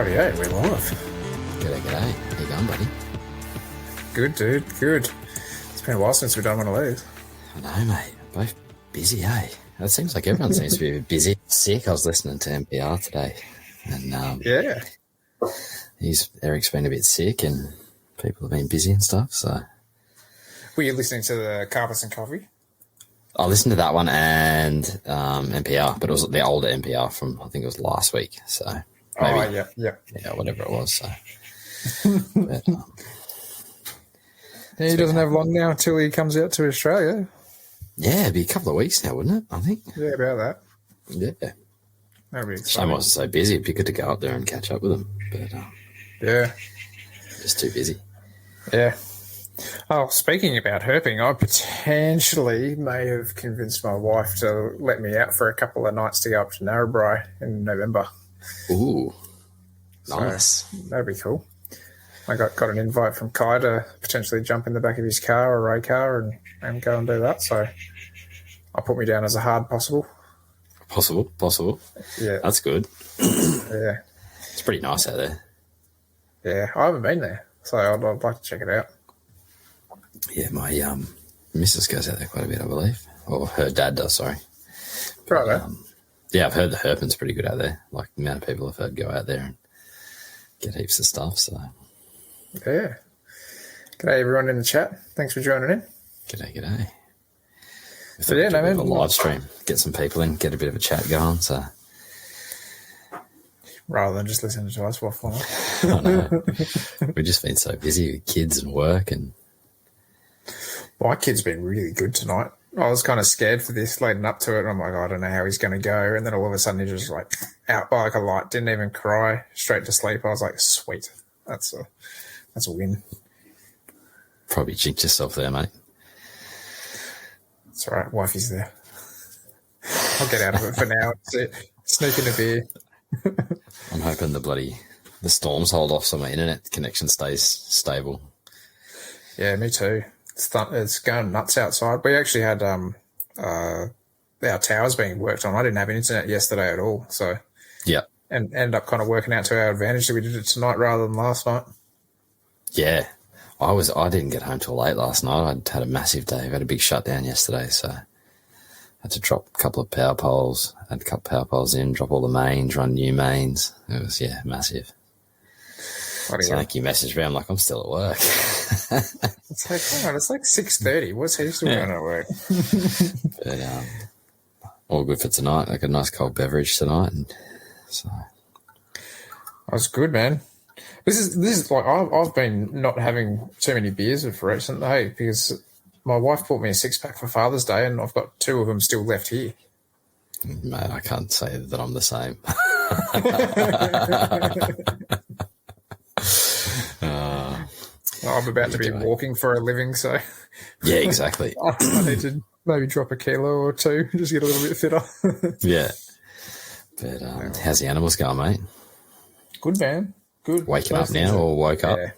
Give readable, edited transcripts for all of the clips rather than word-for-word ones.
Rightio, we're live. G'day, g'day. How you going, buddy? Good, dude, good. It's been a while since we've done one of these. I know, mate. Both busy, eh? It seems like everyone seems to be busy. Sick. I was listening to NPR today, and Yeah. Eric's been a bit sick, and people have been busy and stuff. So, Were you listening to the Carpus and Coffee? I listened to that one and NPR, but it was the older NPR from I think it was last week. So, maybe, yeah, whatever it was. So, but, yeah, he doesn't have long now until he comes out to Australia. yeah, it'd be a couple of weeks now, wouldn't it? I think. Yeah, about that. Yeah. That'd be Shame exciting. I wasn't so busy. It'd be good to go up there and catch up with him, but Yeah, just too busy. yeah. Oh, speaking about herping, I potentially may have convinced my wife to let me out for a couple of nights to go up to Narrabri in November. Ooh, So nice. that'd be cool. I got an invite from Kai to potentially jump in the back of his car or Ray car and go and do that. So I'll put me down as a hard possible. Possible. Yeah. That's good. Yeah. It's pretty nice out there. Yeah. I haven't been there, so I'd like to check it out. Yeah, my missus goes out there quite a bit, I believe. Or her dad does, sorry. Right. Yeah, I've heard the herping's pretty good out there. Like the amount of people I've heard go out there and get heaps of stuff. So, Yeah. G'day, everyone in the chat. Thanks for joining in. g'day. We So, yeah, thought we'd do a no, bit of a man. live stream, get some people in, get a bit of a chat going. So, Rather than just listening to us waffle on. I know. We've just been so busy with kids and work and My kid's been really good tonight. I was kind of scared for this leading up to it. And I'm like, I don't know how he's going to go. And then all of a sudden he's just like out by like a light, didn't even cry, straight to sleep. I was like, sweet. That's a win. probably jinxed yourself there, mate. It's all right. Wifey's there. I'll get out of it for now. Sneak in a beer. I'm hoping the storms hold off so my internet connection stays stable. Yeah, me too. It's going nuts outside. We actually had our towers being worked on. I didn't have internet yesterday at all, so Yeah. and ended up kind of working out to our advantage that we did it tonight rather than last night. Yeah. I didn't get home till late last night. I'd had a massive day. I had a big shutdown yesterday, so I had to drop a couple of power poles, had a couple of power poles in, drop all the mains, run new mains. It was, massive. So like you messaged me, I'm like, I'm still at work. It's like, hang on, it's like 6:30. What's he still going to work? But all good for tonight. Like a nice cold beverage tonight, and so That's good, man. This is like I've been not having too many beers for recently because my wife bought me a 6-pack for Father's Day, and I've got 2 of them still left here. mate, I can't say that I'm the same. I'm about to be walking for a living, so Yeah, exactly. I need to maybe drop a kilo or 2, just get a little bit fitter. Yeah. But how's the animals going, mate? Good, man. Good. Waking up now or woke up? Yeah,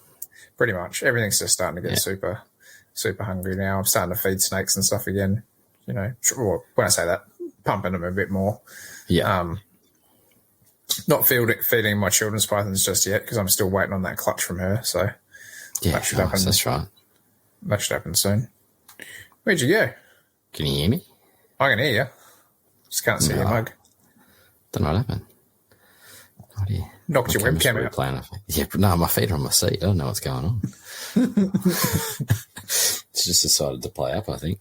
pretty much. Everything's just starting to get super hungry now. I'm starting to feed snakes and stuff again. You know, well, when I say that, pumping them a bit more. Yeah. Not feeding my children's pythons just yet because I'm still waiting on that clutch from her. So Yeah, that should happen. that's right. That should happen soon. Where'd you go? Can you hear me? I can hear you. Just can't see your mug. Don't know what happened. What do you... Knocked your webcam out. Playing, yeah, but no, my feet are on my seat. I don't know what's going on. It's just decided to play up, I think.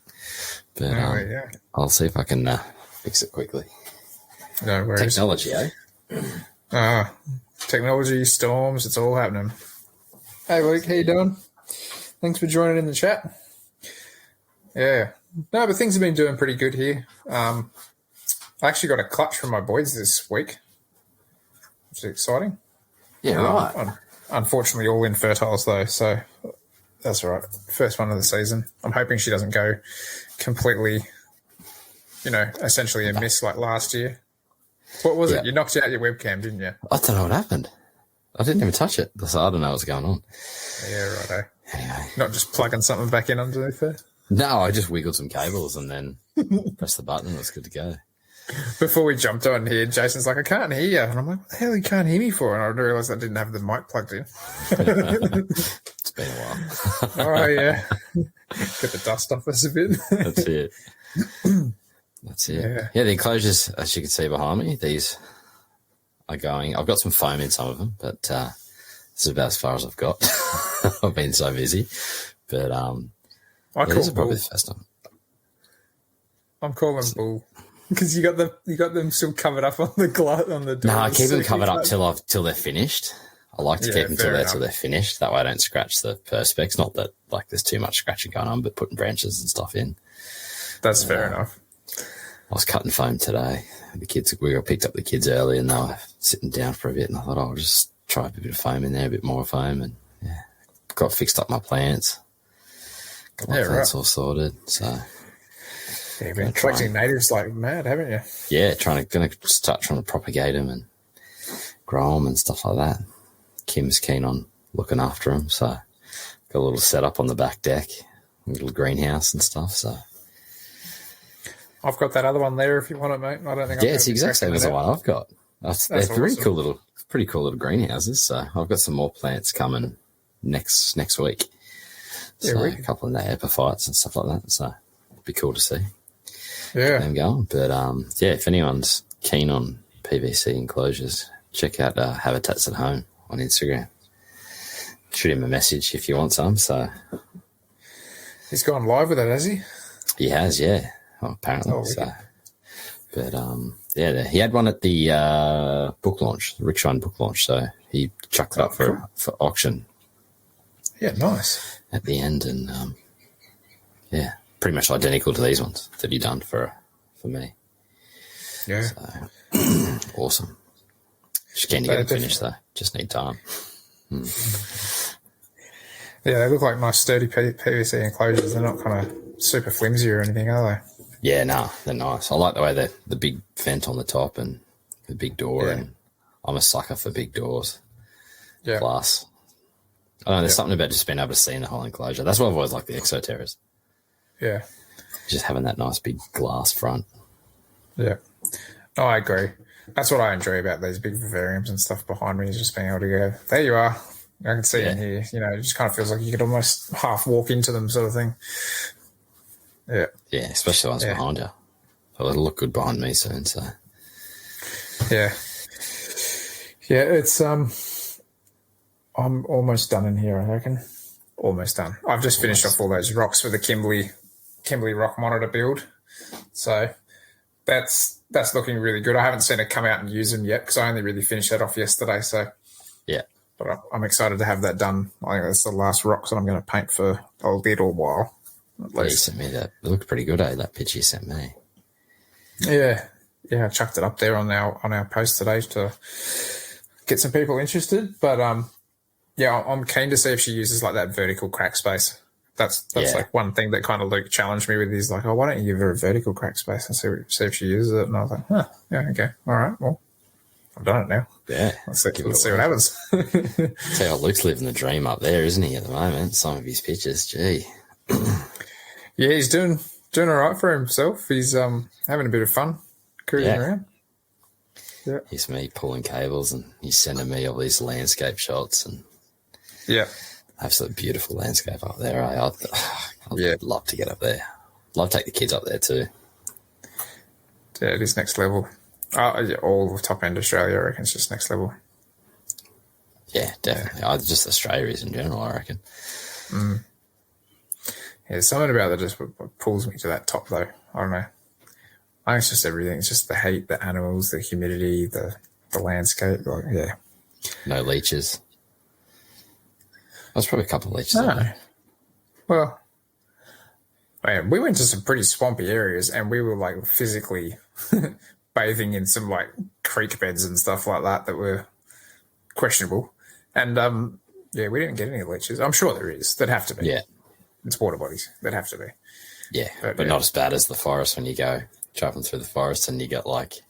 But Yeah. I'll see if I can fix it quickly. No worries. Technology, eh? Technology, storms, it's all happening. Hey, Luke, how you doing? Thanks for joining in the chat. Yeah. No, but things have been doing pretty good here. I actually got a clutch from my boys this week, which is exciting. Yeah, right. Unfortunately, all infertiles, though, so that's all right. First one of the season. I'm hoping she doesn't go completely, essentially a miss like last year. What was it? You knocked out your webcam, didn't you? I don't know what happened. I didn't even touch it. So I don't know what's going on. Yeah, righto. Anyway. Not just plugging something back in underneath there? No, I just wiggled some cables and then pressed the button. It was good to go. Before we jumped on here, Jason's like, I can't hear you. And I'm like, what the hell you can't hear me for? And I realised I didn't have the mic plugged in. It's been a while. Oh, yeah. Get the dust off us a bit. That's it. That's it. Yeah, the enclosures, as you can see behind me, these are going. I've got some foam in some of them, but this is about as far as I've got. I've been so busy. But these are probably the first time. I'm calling bull. Because you got them still covered up on the glass on the door. No, I keep them covered up till they're finished. I like to keep them till they're finished. That way I don't scratch the perspex. Not that like there's too much scratching going on, but putting branches and stuff in. That's fair enough. I was cutting foam today. We picked up the kids early and they were sitting down for a bit, and I thought I'll just try a bit of foam in there, a bit more foam, and got fixed up my plants. Got my plants all sorted. So yeah, you've been collecting natives like mad, haven't you? Yeah, gonna start trying to propagate them and grow them and stuff like that. Kim's keen on looking after them, so got a little setup on the back deck, a little greenhouse and stuff. So I've got that other one there if you want it, mate. I don't think. Yeah, it's the exact same as the one I've got. They're awesome. Pretty cool little greenhouses. So I've got some more plants coming next week. So a couple of epiphytes and stuff like that. So it'd be cool to see. Yeah, them going. But if anyone's keen on PVC enclosures, check out Habitats at Home on Instagram. Shoot him a message if you want some. So he's gone live with it, has he? He has, yeah. Well, apparently. But he had one at the book launch, the Rick Shine book launch. So he chucked it up for auction. Yeah, nice. At the end, and pretty much identical to these ones that he done for me. Yeah. So, awesome. Just keen to get them finished though. Just need time. Yeah, they look like nice sturdy PVC enclosures. They're not kind of super flimsy or anything, are they? Yeah, no, they're nice. I like the way the big vent on the top and the big door. Yeah. And I'm a sucker for big doors. Yeah. Glass. I don't know, there's something about just being able to see in the whole enclosure. That's why I've always liked the Exoterras. Yeah. Just having that nice big glass front. Yeah. Oh, I agree. That's what I enjoy about these big vivariums and stuff behind me, is just being able to go, there you are. I can see in here. You know, it just kind of feels like you could almost half walk into them, sort of thing. Yeah. Yeah, especially the ones behind you. So it'll look good behind me soon, so. Yeah. Yeah, it's I'm almost done in here, I reckon. Almost done. I've just finished off all those rocks for the Kimberley rock monitor build. So that's looking really good. I haven't seen it come out and use them yet because I only really finished that off yesterday. So yeah. But I'm excited to have that done. I think that's the last rocks that I'm going to paint for a little while. At least. You sent me that. It looked pretty good, that picture you sent me. Yeah. Yeah, I chucked it up there on our post today to get some people interested. But yeah, I'm keen to see if she uses like that vertical crack space. That's like one thing that kind of Luke challenged me with. Is like, oh, why don't you give her a vertical crack space and see if she uses it? And I was like, yeah, okay, all right, well, I've done it now. Yeah, let's see what happens. See how Luke's living the dream up there, isn't he? At the moment, some of his pictures, gee. Yeah, he's doing all right for himself. He's having a bit of fun cruising around. Yeah, he's me pulling cables, and he's sending me all these landscape shots, and absolutely beautiful landscape up there. I'd love to get up there. Love to take the kids up there too. Yeah, it is next level. All of top end Australia, I reckon, it's just next level. Yeah, definitely. Just Australia is in general, I reckon. Yeah, there's something about that just pulls me to that top, though. I don't know. I think it's just everything. It's just the heat, the animals, the humidity, the landscape. Like, yeah. No leeches. There's probably a couple of leeches. Well, man, we went to some pretty swampy areas, and we were like physically bathing in some like creek beds and stuff like that were questionable. And we didn't get any leeches. I'm sure there is. There'd have to be. Yeah. It's water bodies. There'd have to be. Yeah, but not as bad as the forest when you go traveling through the forest and you got like, you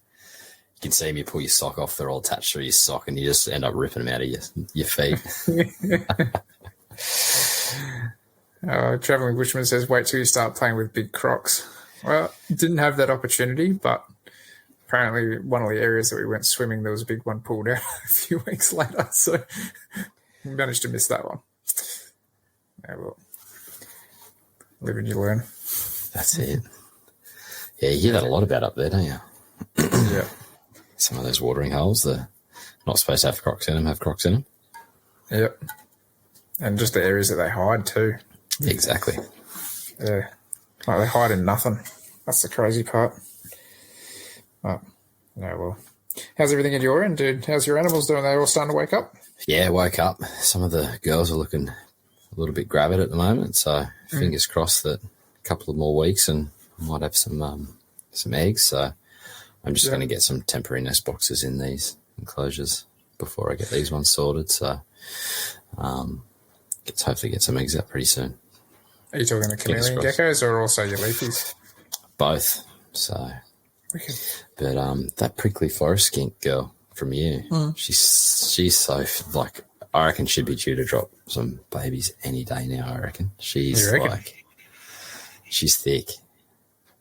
can see them, you pull your sock off, they're all attached to your sock and you just end up ripping them out of your feet. Traveling Bushman says, wait till you start playing with big crocs. Well, didn't have that opportunity, but apparently one of the areas that we went swimming, there was a big one pulled out a few weeks later. So we managed to miss that one. Yeah, well, live and you learn. That's it. Yeah, you hear that a lot about up there, don't you? Yeah. Some of those watering holes, they're not supposed to have crocs in them, have crocs in them. Yep. And just the areas that they hide too. Exactly. Yeah. Like they hide in nothing. That's the crazy part. Oh, no, well. How's everything at your end, dude? How's your animals doing? They all starting to wake up? Yeah, woke up. Some of the girls are looking a little bit gravid at the moment, so fingers crossed that a couple of more weeks and I might have some eggs. So I'm just going to get some temporary nest boxes in these enclosures before I get these ones sorted. So hopefully get some eggs out pretty soon. Are you talking the chameleon geckos or also your leafies? Both. So, Wicked. But that prickly forest skink girl from you, she's so like, I reckon she'd be due to drop some babies any day now. I reckon she's like, she's thick.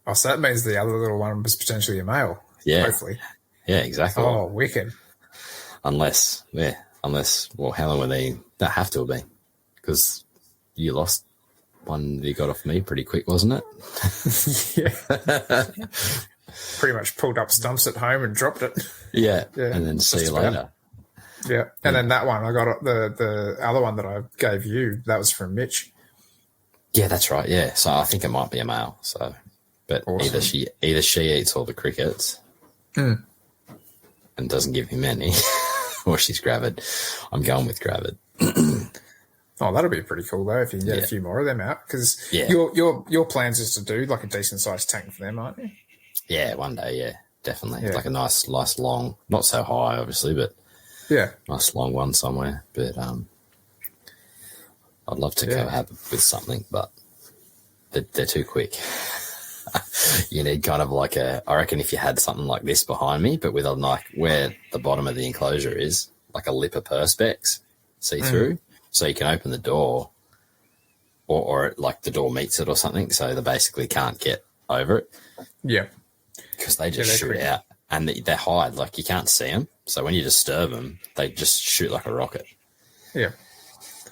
Oh, so that means the other little one was potentially a male. Yeah. Hopefully. Yeah, exactly. Oh, wicked. Unless, well, how long were they? That have to have been, because you lost one that you got off me pretty quick, wasn't it? Yeah. Pretty much pulled up stumps at home and dropped it. Yeah. And then see you later. Yeah. And then that one, I got the other one that I gave you, that was from Mitch. Yeah, that's right. Yeah. So I think it might be a male. So, but awesome. either she eats all the crickets and doesn't give him any, or she's gravid. I'm going with gravid. Oh, that'll be pretty cool though if you can get a few more of them out, because your plans is to do like a decent sized tank for them, aren't you? Yeah, one day, yeah, definitely. Yeah. Like a nice long, not so high, obviously, but nice long one somewhere. But I'd love to cohab with something, but they're too quick. You need kind of like I reckon if you had something like this behind me, but with like where the bottom of the enclosure is, like a lip of perspex, see through, so you can open the door, or like the door meets it or something, so they basically can't get over it. Yeah. Because they just shoot out, and they hide, like you can't see them. So when you disturb them, they just shoot like a rocket. Yeah.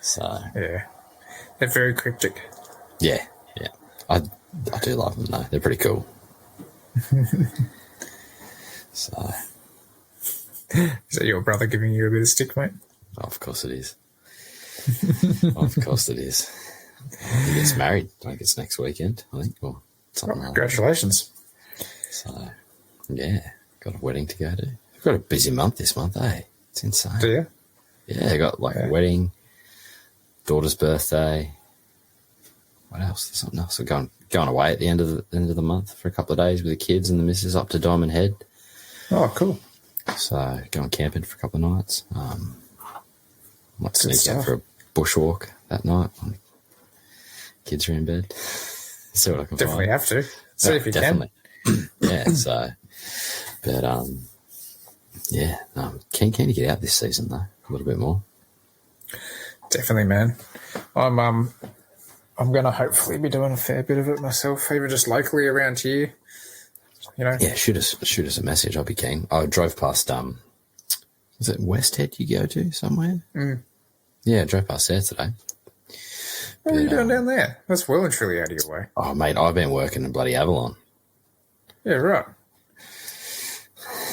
So. Yeah. They're very cryptic. Yeah. Yeah. I do love them though. They're pretty cool. So. Is that your brother giving you a bit of stick, mate? Oh, of course it is. Of course it is. He gets married. I think it's next weekend, I think, or something like that. Congratulations. So, yeah, got a wedding to go to. I've got a busy month this month, eh? It's insane. Do you? Yeah, I got like a wedding, daughter's birthday. What else? There's something else. We're going away at the end of the month for a couple of days with the kids and the missus up to Diamond Head. Oh, cool. So going camping for a couple of nights. Might sneak out for a bushwalk that night. Kids are in bed. See what I can definitely find. Have to. See if you definitely. Can. Yeah, so, but, keen to get out this season, though, a little bit more. Definitely, man. I'm going to hopefully be doing a fair bit of it myself, even just locally around here. You know? Yeah, shoot us a message. I'll be keen. I drove past, was it West Head you go to somewhere? Yeah, I drove past there today. What are you doing down there? That's well and truly out of your way. Oh, mate, I've been working in bloody Avalon. Yeah, right.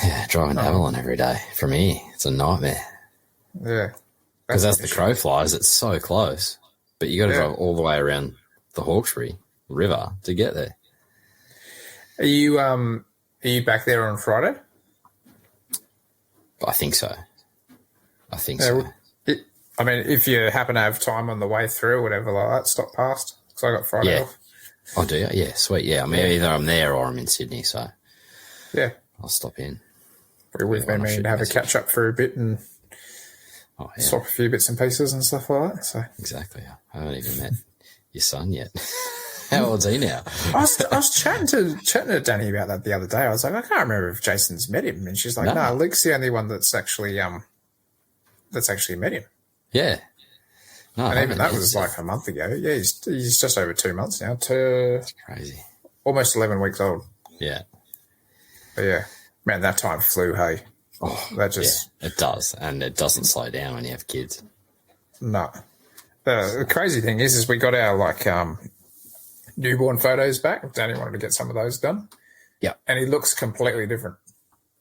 Yeah, driving to Avalon every day from here. It's a nightmare. Yeah. Because as the crow flies, it's so close. But you got to drive all the way around the Hawkesbury River to get there. Are you back there on Friday? I think so. So. I mean, if you happen to have time on the way through or whatever like that, stop past. Because I got Friday off. Oh, do you? Yeah, sweet. Yeah, I mean, either I'm there or I'm in Sydney, so I'll stop in. We've been meaning to have a catch up for a bit and swap a few bits and pieces and stuff like that. So exactly. I haven't even met your son yet. How old's he now? I was chatting to Danny about that the other day. I was like, I can't remember if Jason's met him, and she's like, no, Luke's the only one that's actually met him. Yeah. No, and even that was like a month ago. Yeah, he's just over 2 months now. That's crazy. Almost 11 weeks old. Yeah. But yeah. Man, that time flew, hey. Oh, That just yeah, it does, and it doesn't slow down when you have kids. no. The crazy thing is we got our newborn photos back. Danny wanted to get some of those done. Yeah, and he looks completely different.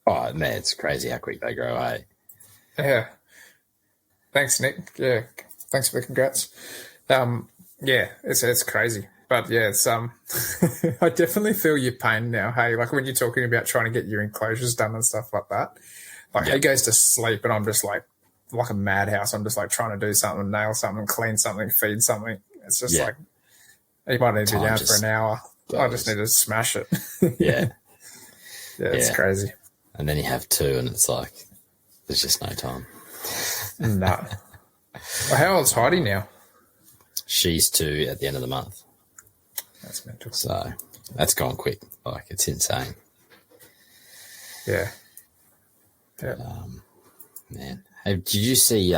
Oh man, it's crazy how quick they grow. Eh? Yeah. Thanks, Nick. Yeah, thanks for the congrats. Yeah, it's crazy, but yeah, it's I definitely feel your pain now. Hey, like when you're talking about trying to get your enclosures done and stuff like that. Like he goes to sleep, and I'm just like a madhouse. I'm just like trying to do something, nail something, clean something, feed something. It's just like he might need to be down for an hour. I just need to smash it. Yeah. Yeah, it's crazy. And then you have two, and it's like there's just no time. No. Well, how old's Heidi now? She's 2 at the end of the month. That's mental. So that's gone quick. Like it's insane. Yeah. Yeah. Man, hey, did you see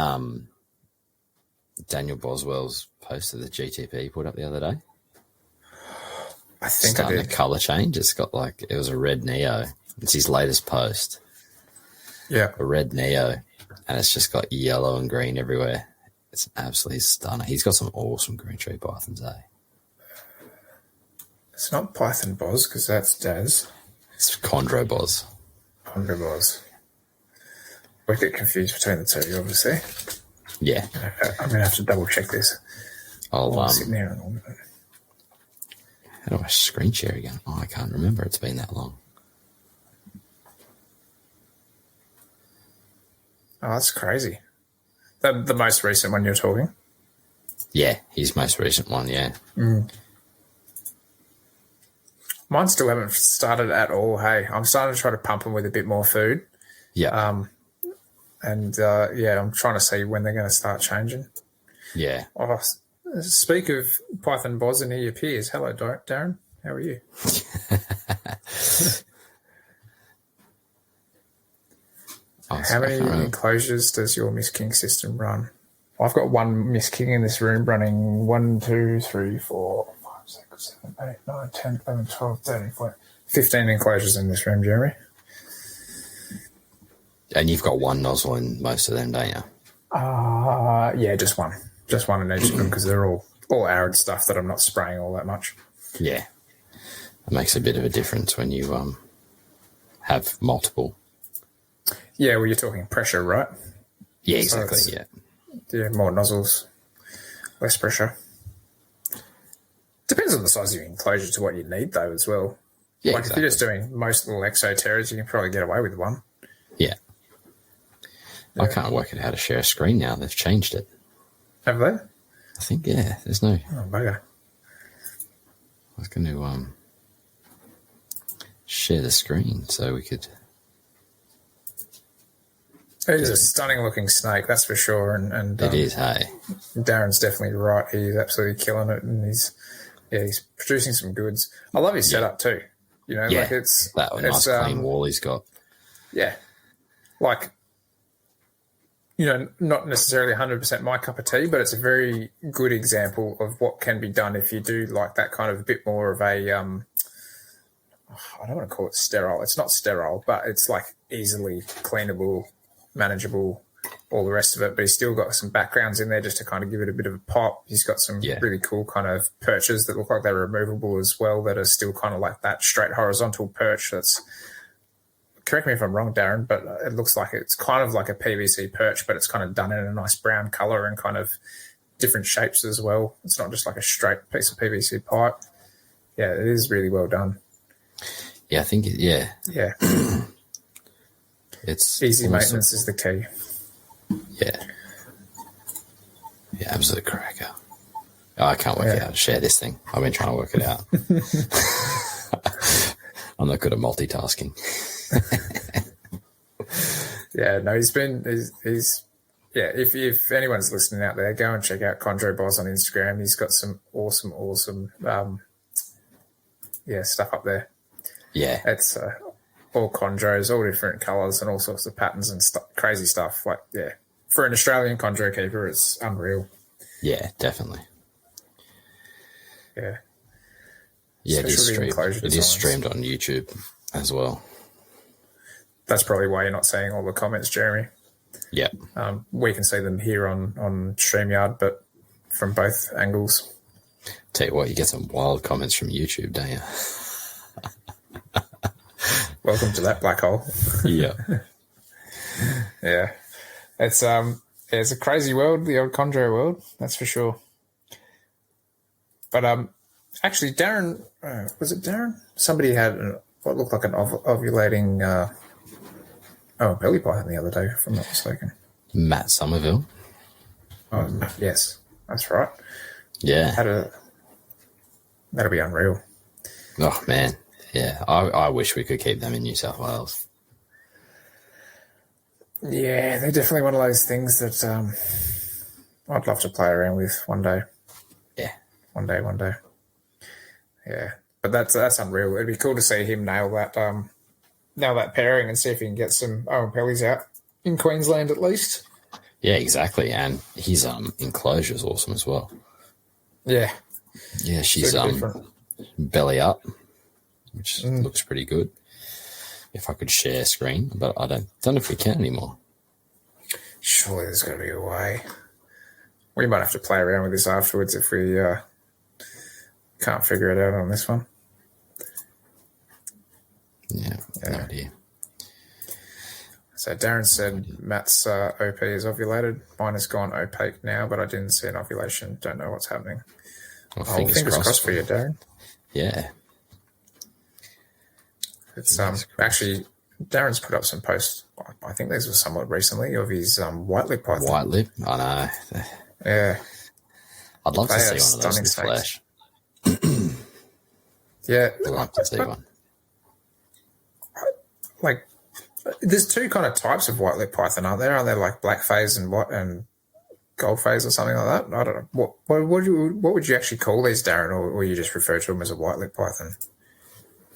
Daniel Boswell's post of the GTP put up the other day? I think Starting I did. a colour change. It's got it was a red Neo. It's his latest post. Yeah. A red Neo. And it's just got yellow and green everywhere. It's absolutely stunning. He's got some awesome green tree pythons, eh? It's not Python Boz because that's Daz. It's Chondrobos. Chondrobos. We get confused between the two, obviously. Yeah. I'm going to have to double check this. I'll sit there and all. How do I screen share again? Oh, I can't remember. It's been that long. Oh, that's crazy. The most recent one you're talking? Yeah, his most recent one, yeah. Mine still haven't started at all, hey. I'm starting to try to pump them with a bit more food. Yeah. I'm trying to see when they're going to start changing. Yeah. Oh, speak of Python Boz and he appears. Hello, Darren. How are you? How many enclosures does your Miss King system run? I've got one Miss King in this room running 1, 2, 3, 4, 5, 6, 7, 8, 9, 10, 11, 12, 13, 14, 15 enclosures in this room, Jeremy. And you've got one nozzle in most of them, don't you? Yeah, just one. Just one in each of them because they're all arid stuff that I'm not spraying all that much. Yeah. It makes a bit of a difference when you have multiple. Yeah, well, you're talking pressure, right? Yeah, exactly, So yeah, more nozzles, less pressure. Depends on the size of your enclosure to what you need, though, as well. Yeah, like exactly. if you're just doing most little exoterras, you can probably get away with one. Yeah. I can't work out how to share a screen now. They've changed it. Have they? I think, yeah, there's no... Oh, bugger. I was going to share the screen so we could... It is a stunning-looking snake, that's for sure. And it is, hey. Darren's definitely right. He's absolutely killing it, and he's producing some goods. I love his setup too. You know, like it's that nice clean wall he's got. Yeah, like not necessarily 100% my cup of tea, but it's a very good example of what can be done if you do like that kind of a bit more of a I don't want to call it sterile. It's not sterile, but it's like easily cleanable, manageable, all the rest of it. But he's still got some backgrounds in there just to kind of give it a bit of a pop. He's got some really cool kind of perches that look like they're removable as well, that are still kind of like that straight horizontal perch. That's, correct me if I'm wrong, Darren, but it looks like it's kind of like a PVC perch, but it's kind of done in a nice brown color and kind of different shapes as well. It's not just like a straight piece of PVC pipe. Yeah, it is really well done. Yeah, I think Yeah. It's easy awesome. Maintenance is the key. Yeah, absolute cracker. Oh, I can't work out how to share this thing. I've been trying to work it out. I'm not good at multitasking. Yeah, no, he's if anyone's listening out there, go and check out Chondro Boz on Instagram. He's got some awesome stuff up there. Yeah. It's all chondros, all different colours and all sorts of patterns and crazy stuff. Like, yeah, for an Australian chondro keeper, it's unreal. Yeah, definitely. Yeah. Yeah, it is streamed on YouTube as well. That's probably why you're not seeing all the comments, Jeremy. Yeah. We can see them here on StreamYard, but from both angles. Tell you what, you get some wild comments from YouTube, don't you? Welcome to that black hole. Yeah. Yeah. It's a crazy world, the old Chondro world, that's for sure. But actually, Darren, was it Darren? Somebody had what looked like an ovulating belly python the other day, if I'm not mistaken. Matt Somerville. Oh, yes, that's right. Yeah. That'll be unreal. Oh, man. Yeah, I wish we could keep them in New South Wales. Yeah, they're definitely one of those things that I'd love to play around with one day. Yeah. One day. Yeah, but that's unreal. It'd be cool to see him nail that pairing and see if he can get some Owen Pellies out in Queensland at least. Yeah, exactly. And his enclosure is awesome as well. Yeah. Yeah, she's belly up, which looks pretty good. If I could share screen, but I don't know if we can anymore. Surely there's got to be a way. We might have to play around with this afterwards if we can't figure it out on this one. Yeah, no idea. So Darren said Matt's OP is ovulated. Mine has gone opaque now, but I didn't see an ovulation. Don't know what's happening. Well, fingers crossed for you, Darren. Yeah. It's actually Darren's put up some posts. I think these were somewhat recently of his white lip python. White lip, I know. Yeah, I'd love to see one of those in the flesh. Yeah, I'd love to see one. Like, there's two kind of types of white lip python, aren't there? Are there like black phase and gold phase or something like that? I don't know. What would you actually call these, Darren, or you just refer to them as a white lip python?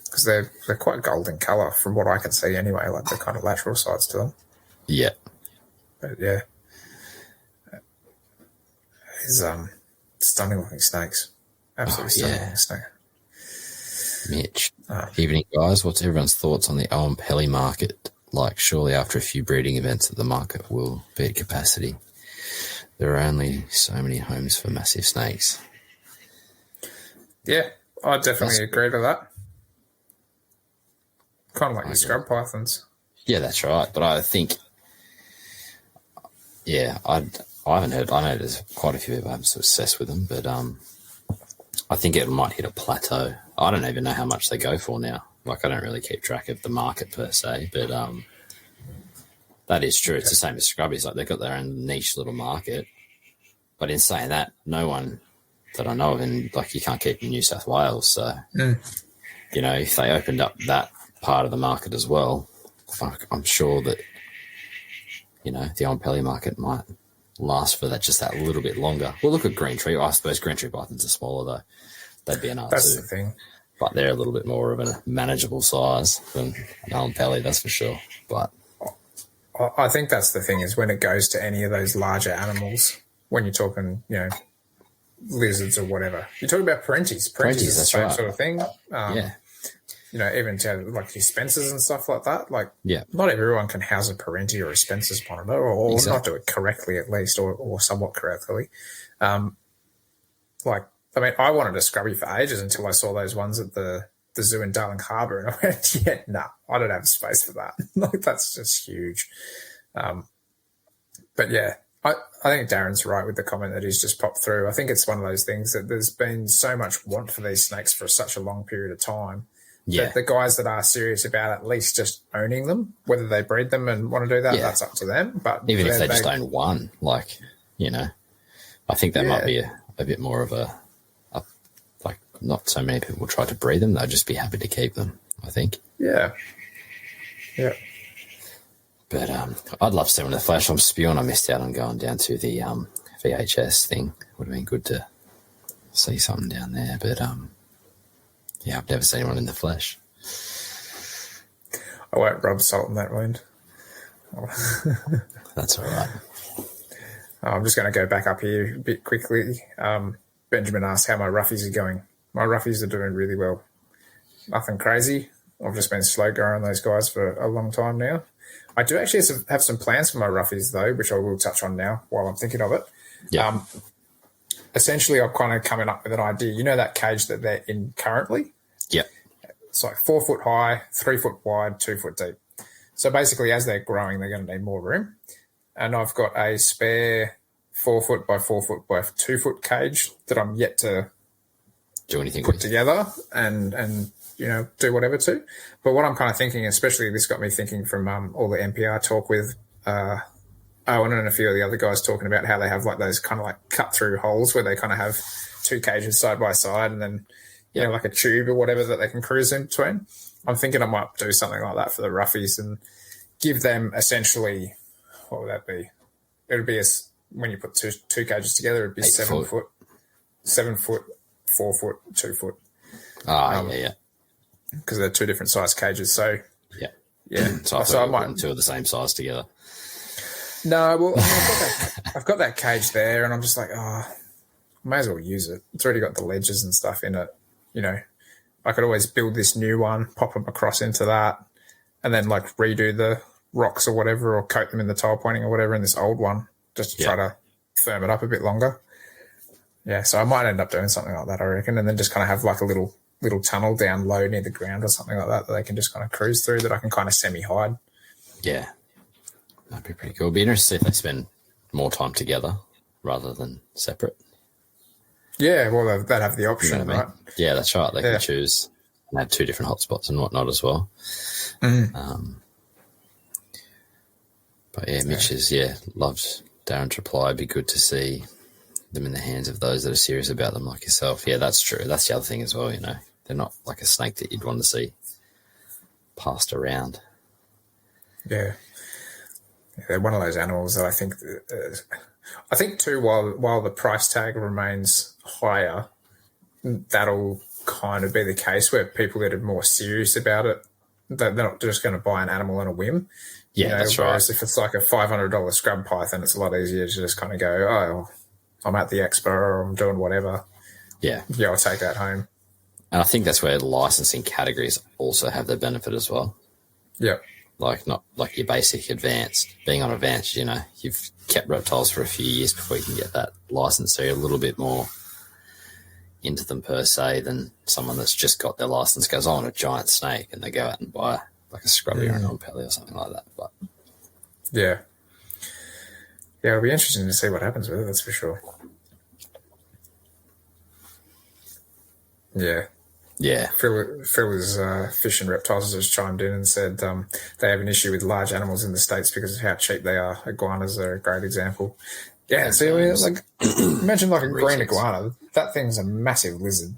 Because they're quite gold in colour from what I can see anyway, like the kind of lateral sides to them. Yeah. But yeah. It's stunning looking snakes. Absolutely stunning looking snake. Mitch. Evening, guys. What's everyone's thoughts on the Owen Pelly market? Like, surely after a few breeding events that the market will be at capacity. There are only so many homes for massive snakes. Yeah, I definitely agree with that. Kind of like your scrub pythons. Yeah, that's right. But I think, I haven't heard. I know there's quite a few people having success with them, but I think it might hit a plateau. I don't even know how much they go for now. Like, I don't really keep track of the market per se, but that is true. It's the same as scrubbies. Like, they've got their own niche little market. But in saying that, no one that I know of, you can't keep in New South Wales. So, if they opened up that part of the market as well, I'm sure that, the Owen Pelly market might last for that little bit longer. We'll look at green tree. I suppose green tree pythons are smaller, though. They'd be an R2. That's the thing. But they're a little bit more of a manageable size than an Owen Pelly, that's for sure. But I think that's the thing, is when it goes to any of those larger animals, when you're talking, lizards or whatever, you're talking about parenties. Parenties is the same sort of thing. Even to like your Spencers and stuff like that. Like, not everyone can house a Parenti or a Spencer's monitor, or not do it correctly at least, or somewhat correctly. I wanted a scrubby for ages until I saw those ones at the zoo in Darling Harbour, and I went, I don't have space for that. Like, that's just huge. But yeah, I think Darren's right with the comment that he's just popped through. I think it's one of those things that there's been so much want for these snakes for such a long period of time. Yeah. The guys that are serious about at least just owning them, whether they breed them and want to do that, that's up to them. But even if they just own one, I think that might be a bit more of a not so many people try to breed them. They'll just be happy to keep them, I think. Yeah. Yeah. But I'd love to see one in the flesh. I'm spewing. I missed out on going down to the VHS thing. Would have been good to see something down there. But I've never seen one in the flesh. I won't rub salt in that wound. That's all right. I'm just going to go back up here a bit quickly. Benjamin asked how my roughies are going. My roughies are doing really well. Nothing crazy. I've just been slow going those guys for a long time now. I do actually have some plans for my roughies, though, which I will touch on now while I'm thinking of it. Yeah. Essentially, I'm kind of coming up with an idea. You know that cage that they're in currently? Yeah. It's like 4 foot high, 3 foot wide, 2 foot deep. So basically, as they're growing, they're going to need more room. And I've got a spare 4 foot by 4 foot by 2 foot cage that I'm yet to do anything put together and do whatever to. But what I'm kind of thinking, especially this got me thinking from all the NPR talk with Owen and a few of the other guys talking about how they have like those kind of like cut through holes where they kind of have 2 cages side by side and then like a tube or whatever that they can cruise in between. I'm thinking I might do something like that for the roughies and give them essentially, what would that be? It would be when you put two cages together, it'd be 7 foot, 7 foot, 4 foot, 2 foot. Yeah. Because they're 2 different size cages. So yeah. So I might put 2 of the same size together. No, well, I've got that cage there, and I'm just like, may as well use it. It's already got the ledges and stuff in it. I could always build this new one, pop them across into that, and then like redo the rocks or whatever, or coat them in the tile pointing or whatever in this old one, just to try to firm it up a bit longer. Yeah, so I might end up doing something like that, I reckon, and then just kind of have like a little tunnel down low near the ground or something like that they can just kind of cruise through that I can kind of semi-hide. Yeah. That'd be pretty cool. It'd be interesting if they spend more time together rather than separate. Yeah, well, they'd have the option, you know what I mean? right? Yeah, that's right. They can choose and have 2 different hotspots and whatnot as well. But yeah, Mitch loved Darren's reply. It'd be good to see them in the hands of those that are serious about them like yourself. Yeah, that's true. That's the other thing as well, They're not like a snake that you'd want to see passed around. Yeah. They're one of those animals that I think too, while the price tag remains higher, that'll kind of be the case where people that are more serious about it, they're not just going to buy an animal on a whim. Yeah, that's right. Whereas if it's like a $500 scrub python, it's a lot easier to just kind of go, oh, I'm at the expo or I'm doing whatever. Yeah. Yeah, I'll take that home. And I think that's where licensing categories also have their benefit as well. Yeah. Like not like your basic advanced. Being on advanced, you've kept reptiles for a few years before you can get that license. So you're a little bit more into them per se than someone that's just got their license, goes, I want a giant snake, and they go out and buy like a scrubby or an on-pelly or something like that. But yeah, it'll be interesting to see what happens with it, that's for sure. Yeah. Yeah. Phil is Fish and Reptiles has chimed in and said they have an issue with large animals in the States because of how cheap they are. Iguanas are a great example. Yeah, see, like imagine like a green iguana. That thing's a massive lizard.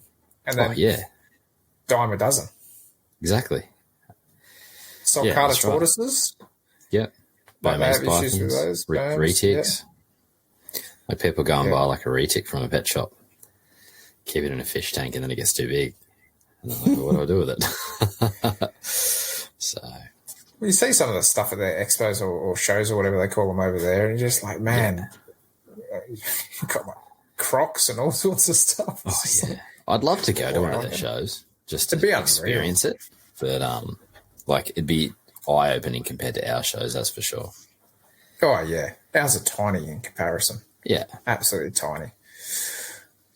And then dime a dozen. Exactly. Sulcata tortoises. Yeah. They have issues with those. Retics. Like people go and buy like a retic from a pet shop, keep it in a fish tank, and then it gets too big. And I'm like, well, what do I do with it? So. Well, you see some of the stuff at the expos or shows or whatever they call them over there, and you're just like, man, you've got like Crocs and all sorts of stuff. Oh, yeah. I'd love to go to one of their shows just to experience it. But, it'd be eye-opening compared to our shows, that's for sure. Oh, yeah. Ours are tiny in comparison. Yeah. Absolutely tiny.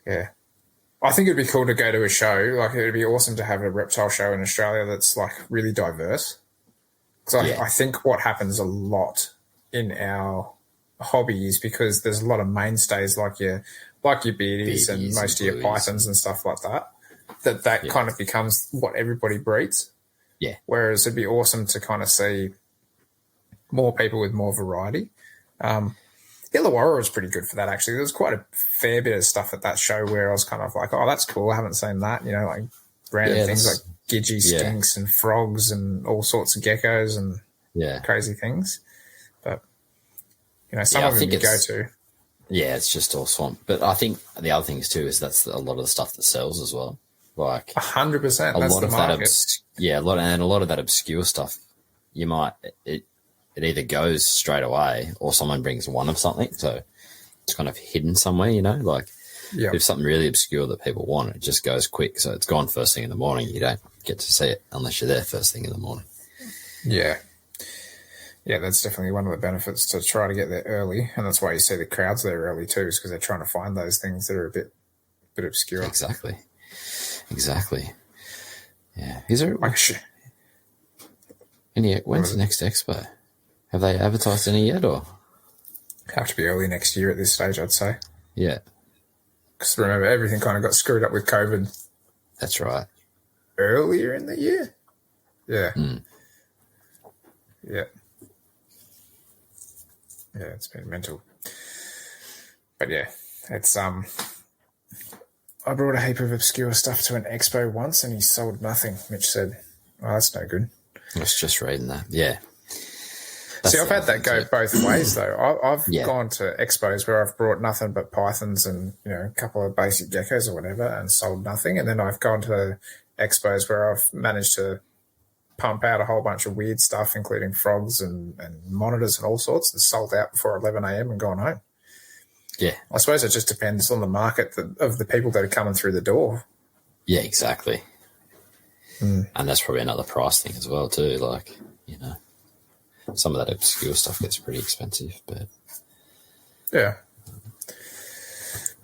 Yeah. I think it'd be cool to go to a show. Like, it'd be awesome to have a reptile show in Australia that's, like, really diverse. Because I think what happens a lot in our hobby is because there's a lot of mainstays like your beardies and most of your pythons and stuff like that, that kind of becomes what everybody breeds. Yeah. Whereas it'd be awesome to kind of see more people with more variety. Illawarra was pretty good for that, actually. There was quite a fair bit of stuff at that show where I was kind of like, oh, that's cool. I haven't seen that. Like random things like gidgee skinks and frogs and all sorts of geckos and crazy things. But, some of them you go to. Yeah, it's just all swamp. But I think the other things too is that's a lot of the stuff that sells as well. Like 100%. A that's lot the of market. a lot of that obscure stuff. You might it either goes straight away or someone brings one of something, so it's kind of hidden somewhere. Like if something really obscure that people want, it just goes quick. So it's gone first thing in the morning. You don't get to see it unless you're there first thing in the morning. Yeah. Yeah, that's definitely one of the benefits to try to get there early, and that's why you see the crowds there early too, is because they're trying to find those things that are a bit obscure. Exactly. Yeah. Is there Like when's the next expo? Have they advertised any yet, or have to be early next year at this stage, I'd say. Yeah. Because remember, everything kind of got screwed up with COVID. That's right. Earlier in the year. Yeah. Yeah. Yeah, it's been mental. But yeah, it's I brought a heap of obscure stuff to an expo once and he sold nothing. Mitch said, "Oh, that's no good." I was just reading that. Yeah. See, I've had that go both ways though. I've gone to expos where I've brought nothing but pythons and, you know, a couple of basic geckos or whatever and sold nothing. And then I've gone to expos where I've managed to pump out a whole bunch of weird stuff, including frogs and monitors and all sorts, and sold out before 11 a.m. and gone home. Yeah. I suppose it just depends on the market of the people that are coming through the door. Yeah, exactly. And that's probably another price thing as well too. Like, you know, some of that obscure stuff gets pretty expensive, but yeah.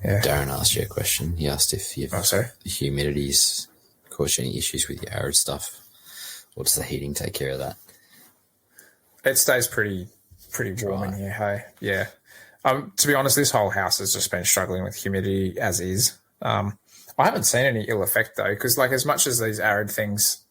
Darren asked you a question. He asked if the humidity's caused you any issues with your arid stuff. Or does the heating take care of that? It stays pretty warm in here, hey? Yeah. To be honest, this whole house has just been struggling with humidity as is. I haven't seen any ill effect, though, because like as much as these arid things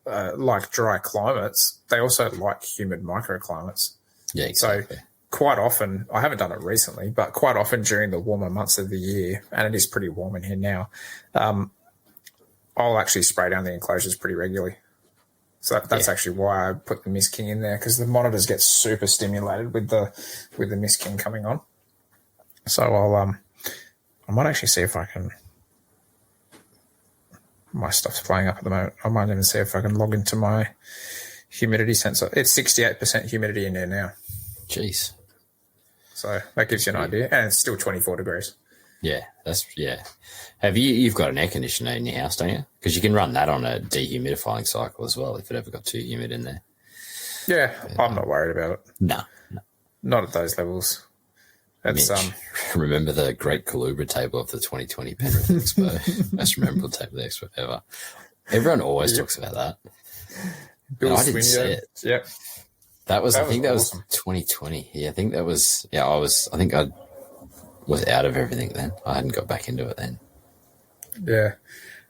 like dry climates, they also like humid microclimates. Yeah, exactly. So quite often, I haven't done it recently, but quite often during the warmer months of the year, and it is pretty warm in here now, I'll actually spray down the enclosures pretty regularly. So that's actually why I put the Mist King in there, because the monitors get super stimulated with the Mist King coming on. So I might actually see if I can. My stuff's playing up at the moment. I might even see if I can log into my humidity sensor. It's 68% humidity in there now. Jeez. So that gives you an idea, and it's still 24 degrees. Yeah, you've got an air conditioner in your house, don't you? Because you can run that on a dehumidifying cycle as well if it ever got too humid in there. Yeah, I'm not worried about it. No. Not at those levels. It's Mitch, remember the Great Calubra table of the 2020 Penrith Expo? Most memorable table of the Expo ever. Everyone always talks about that. Bill I didn't see it. Yep. That was awesome. Was 2020. Yeah, I think that was. Yeah, I was out of everything then. I hadn't got back into it then. Yeah,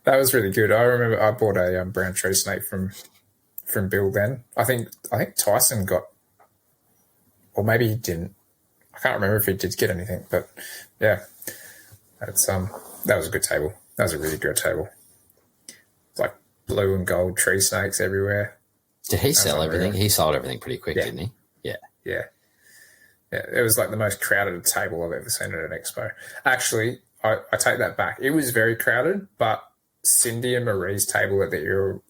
that was really good. I remember I bought a brown tree snake from Bill then. I think Tyson got, or maybe he didn't. I can't remember if he did get anything, but yeah, that's that was a good table. That was a really good table. It's like blue and gold tree snakes everywhere. Did he sell everything? He sold everything pretty quick, didn't he? Yeah. Yeah. Yeah, it was like the most crowded table I've ever seen at an expo. Actually, I take that back. It was very crowded, but Cindy and Marie's table at the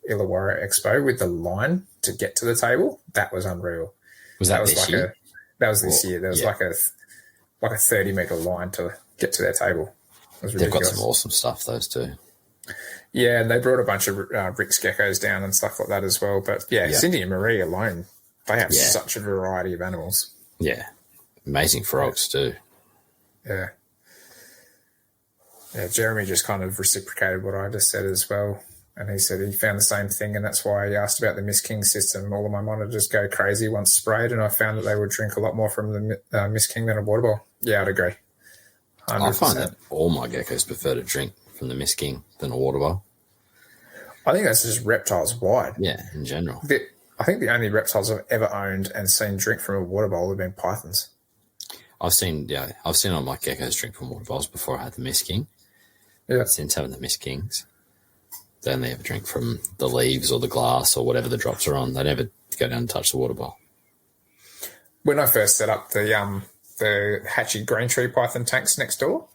Illawarra Expo with the line to get to the table, that was unreal. Was that this year? That was this year. There was like a 30-meter line to get to their table. It was ridiculous. They've got some awesome stuff, those two. Yeah, and they brought a bunch of Rick's geckos down and stuff like that as well. But yeah, Cindy and Marie alone, they have such a variety of animals. Yeah. Amazing frogs too. Yeah. Yeah, Jeremy just kind of reciprocated what I just said as well. And he said he found the same thing, and that's why he asked about the Mist King system. All of my monitors go crazy once sprayed, and I found that they would drink a lot more from the Mist King than a water bowl. Yeah, I'd agree. 100%. I find that all my geckos prefer to drink from the Mist King than a water bowl. I think that's just reptiles wide. Yeah, in general. I think the only reptiles I've ever owned and seen drink from a water bowl have been pythons. I've seen all my geckos drink from water bowls before I had the Mist King. Yeah. Since having the Mist Kings, they only ever drink from the leaves or the glass or whatever the drops are on. They never go down and touch the water bowl. When I first set up the Hatchie green tree python tanks next door,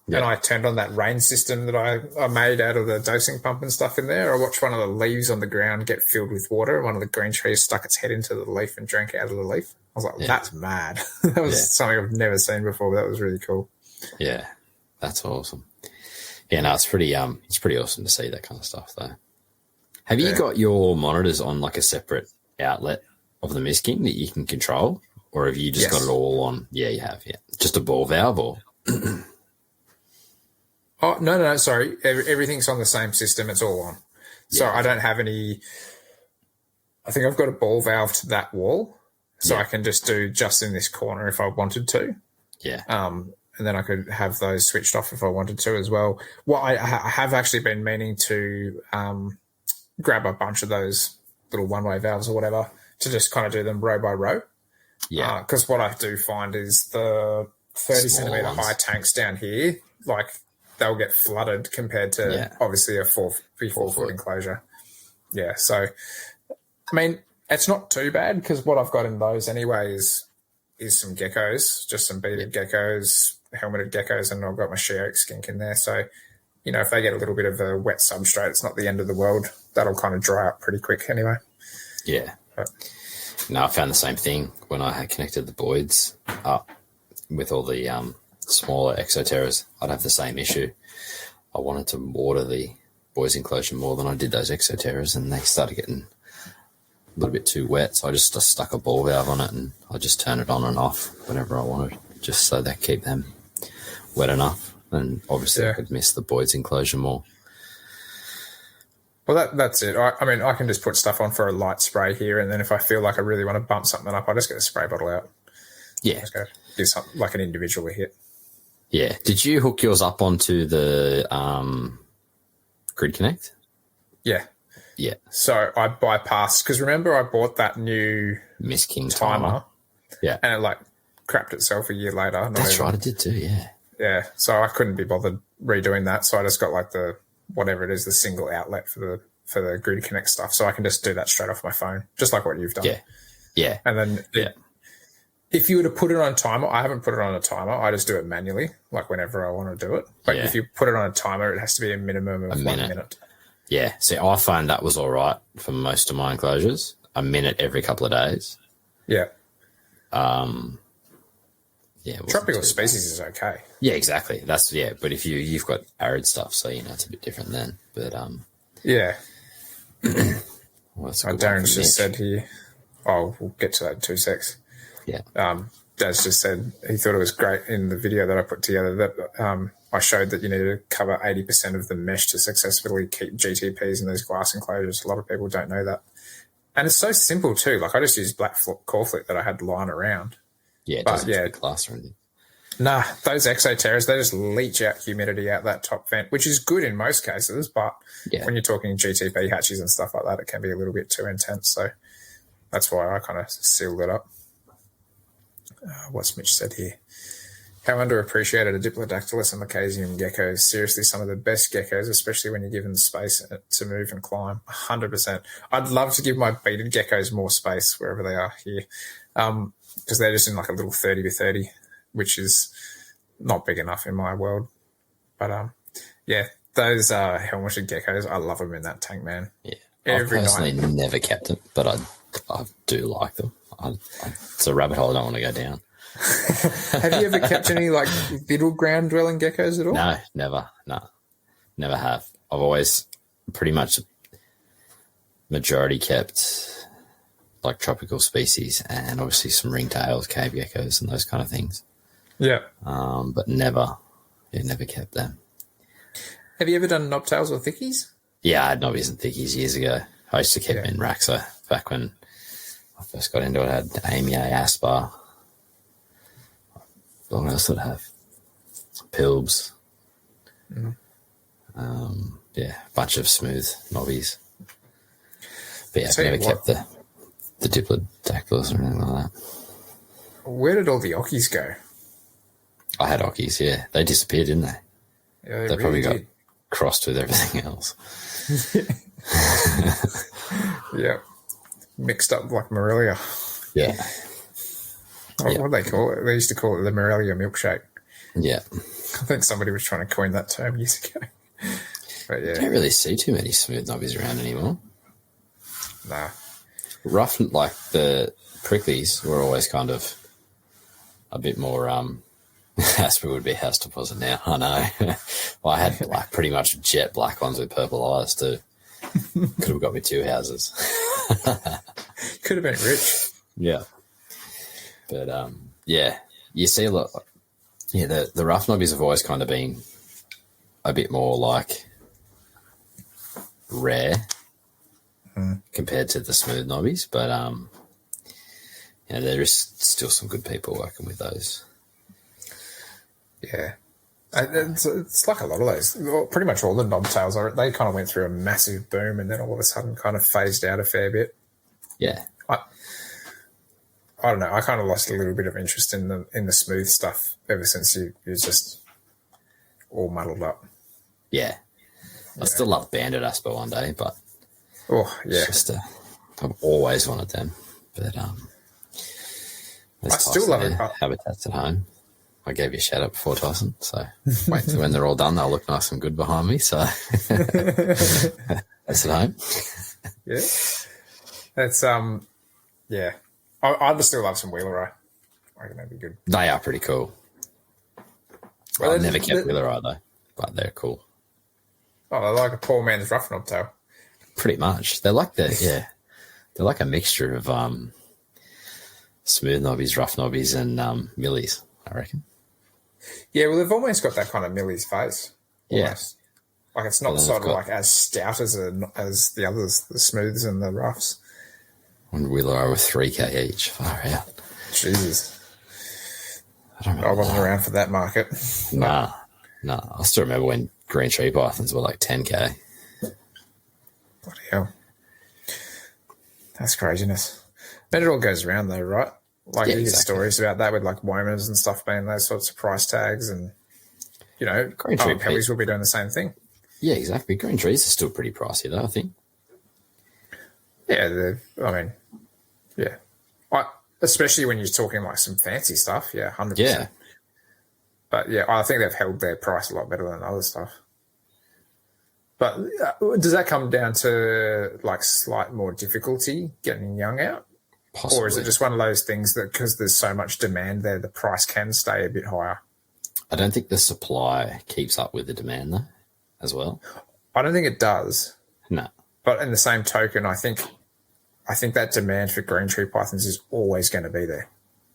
and I turned on that rain system that I made out of the dosing pump and stuff in there, I watched one of the leaves on the ground get filled with water, and one of the green trees stuck its head into the leaf and drank out of the leaf. I was like, that's mad. That was something I've never seen before, but that was really cool. Yeah, that's awesome. Yeah, no, it's pretty awesome to see that kind of stuff, though. Have you got your monitors on like a separate outlet of the misking that you can control, or have you just got it all on? Yeah, you have. Yeah, just a ball valve, or oh no, sorry, everything's on the same system. It's all on. So I don't have any. I think I've got a ball valve to that wall, so I can just do just in this corner if I wanted to. Yeah. And then I could have those switched off if I wanted to as well. Well, I have actually been meaning to grab a bunch of those little one-way valves or whatever to just kind of do them row by row. Yeah. Because what I do find is the 30 centimetre high tanks down here, like they'll get flooded compared to obviously a 4-foot enclosure. Yeah. So, I mean, it's not too bad because what I've got in those anyway is some geckos, just some beaded geckos, helmeted geckos, and I've got my she-oak skink in there. So, you know, if they get a little bit of a wet substrate, it's not the end of the world. That'll kind of dry up pretty quick anyway. Yeah. No, I found the same thing when I had connected the Boyds up with all the smaller exoterras. I'd have the same issue. I wanted to water the Boyds enclosure more than I did those exoterras, and they started getting a little bit too wet, so I just stuck a ball valve on it and I just turn it on and off whenever I wanted, just so they keep them wet enough. And obviously I could miss the Boyd's enclosure more. Well, that's it. I mean, I can just put stuff on for a light spray here, and then if I feel like I really want to bump something up, I just get a spray bottle out. Yeah. Just go give something like an individual a hit. Yeah. Did you hook yours up onto the Grid Connect? Yeah. Yeah. So I bypassed, because remember I bought that new Miss King timer. Yeah. And it like crapped itself a year later. That's right, it did too, yeah. Yeah. So I couldn't be bothered redoing that. So I just got like the, whatever it is, the single outlet for the Grid Connect stuff. So I can just do that straight off my phone, just like what you've done. Yeah. Yeah. And then if you were to put it on a timer, I haven't put it on a timer. I just do it manually, like whenever I want to do it. But if you put it on a timer, it has to be a minimum of 1 minute. Yeah. See, I find that was all right for most of my enclosures. A minute every couple of days. Yeah. Yeah. Tropical species is okay. Yeah, exactly. That's but if you've got arid stuff, so you know it's a bit different then. But yeah. Well, Darren's just said here. Oh, we'll get to that in 2 secs. Yeah. Daz just said he thought it was great in the video that I put together that I showed that you need to cover 80% of the mesh to successfully keep GTPs in those glass enclosures. A lot of people don't know that. And it's so simple too. Like I just used black core flit that I had lying around. Yeah, it doesn't have to be glass or anything. Nah, those exoterras, they just leach out humidity out that top vent, which is good in most cases, but when you're talking GTP hatches and stuff like that, it can be a little bit too intense. So that's why I kind of sealed it up. What's Mitch said here? How underappreciated are Diplodactylus and Lacasium geckos. Seriously, some of the best geckos, especially when you're given space to move and climb. 100%. I'd love to give my beaded geckos more space wherever they are here, because they're just in like a little 30 by 30, which is not big enough in my world. But those helmeted geckos, I love them in that tank, man. Yeah, Every I personally night. never kept it, but I do like them. It's a rabbit hole I don't want to go down. Have you ever kept any like little ground dwelling geckos at all? No, never. No, never have. I've always pretty much majority kept like tropical species and obviously some ringtails, cave geckos, and those kind of things. Yeah. But never kept them. Have you ever done knobtails or thickies? Yeah, I had knobbies and thickies years ago. I used to keep them in Raxa back when I first got into it. I had Amy A, Aspar. What else did I have? Pilbs. A bunch of smooth knobbies. But yeah, I've never kept the Diplodactylus or anything like that. Where did all the Ockies go? I had Ockies, yeah. They disappeared, didn't they? Yeah, they probably got crossed with everything else. Yeah. Mixed up like Morelia. Yeah. What do they call it? They used to call it the Morelia milkshake. Yeah. I think somebody was trying to coin that term years ago. But yeah. You don't really see too many smooth knobbies around anymore. Nah. Rough, like the pricklies were always kind of a bit more, Asper would be house deposit now, I know. Well, I had pretty much jet black ones with purple eyes too. Could have got me 2 houses. Could have been rich. Yeah. But, yeah, you see a lot. Yeah, the rough knobbies have always kind of been a bit more like rare compared to the smooth knobbies. But, there is still some good people working with those. Yeah. It's like a lot of those. Well, pretty much all the knobtails, they kind of went through a massive boom and then all of a sudden kind of phased out a fair bit. Yeah. I don't know. I kind of lost a little bit of interest in the smooth stuff ever since you just all muddled up. Yeah. I still love banded Asper one day, but it's just I've always wanted them. But I still love it. Habitats at home. I gave you a shout out before, Tyson. So wait till when they're all done, they'll look nice and good behind me. So that's at home. Yeah. That's yeah. I'd still love some Wheeler Eye. I reckon that'd be good. They are pretty cool. Well, I've never kept Wheeler Eye though, but they're cool. Oh, they're like a poor man's rough knobtail. Pretty much. They're like they're like a mixture of smooth knobbies, rough knobbies, and millies, I reckon. Yeah, well, they've almost got that kind of millie's face. Almost. Yeah. Like it's not sort of like as stout as the others, the smooths and the roughs. One Wheeler Eye with 3K each. Far out. Jesus. I wasn't around for that market. Nah. I still remember when green tree pythons were like 10K. Bloody hell. That's craziness. But it all goes around though, right? Like you hear stories about that with like Womers and stuff being those sorts of price tags and, green tree pellies will be doing the same thing. Yeah, exactly. Green trees are still pretty pricey though, I think. Yeah, yeah. Especially when you're talking like some fancy stuff, yeah, 100%. Yeah. But yeah, I think they've held their price a lot better than other stuff. But does that come down to like slight more difficulty getting young out? Possibly. Or is it just one of those things that because there's so much demand there, the price can stay a bit higher? I don't think the supply keeps up with the demand though, as well. I don't think it does. No. But in the same token, I think that demand for green tree pythons is always going to be there.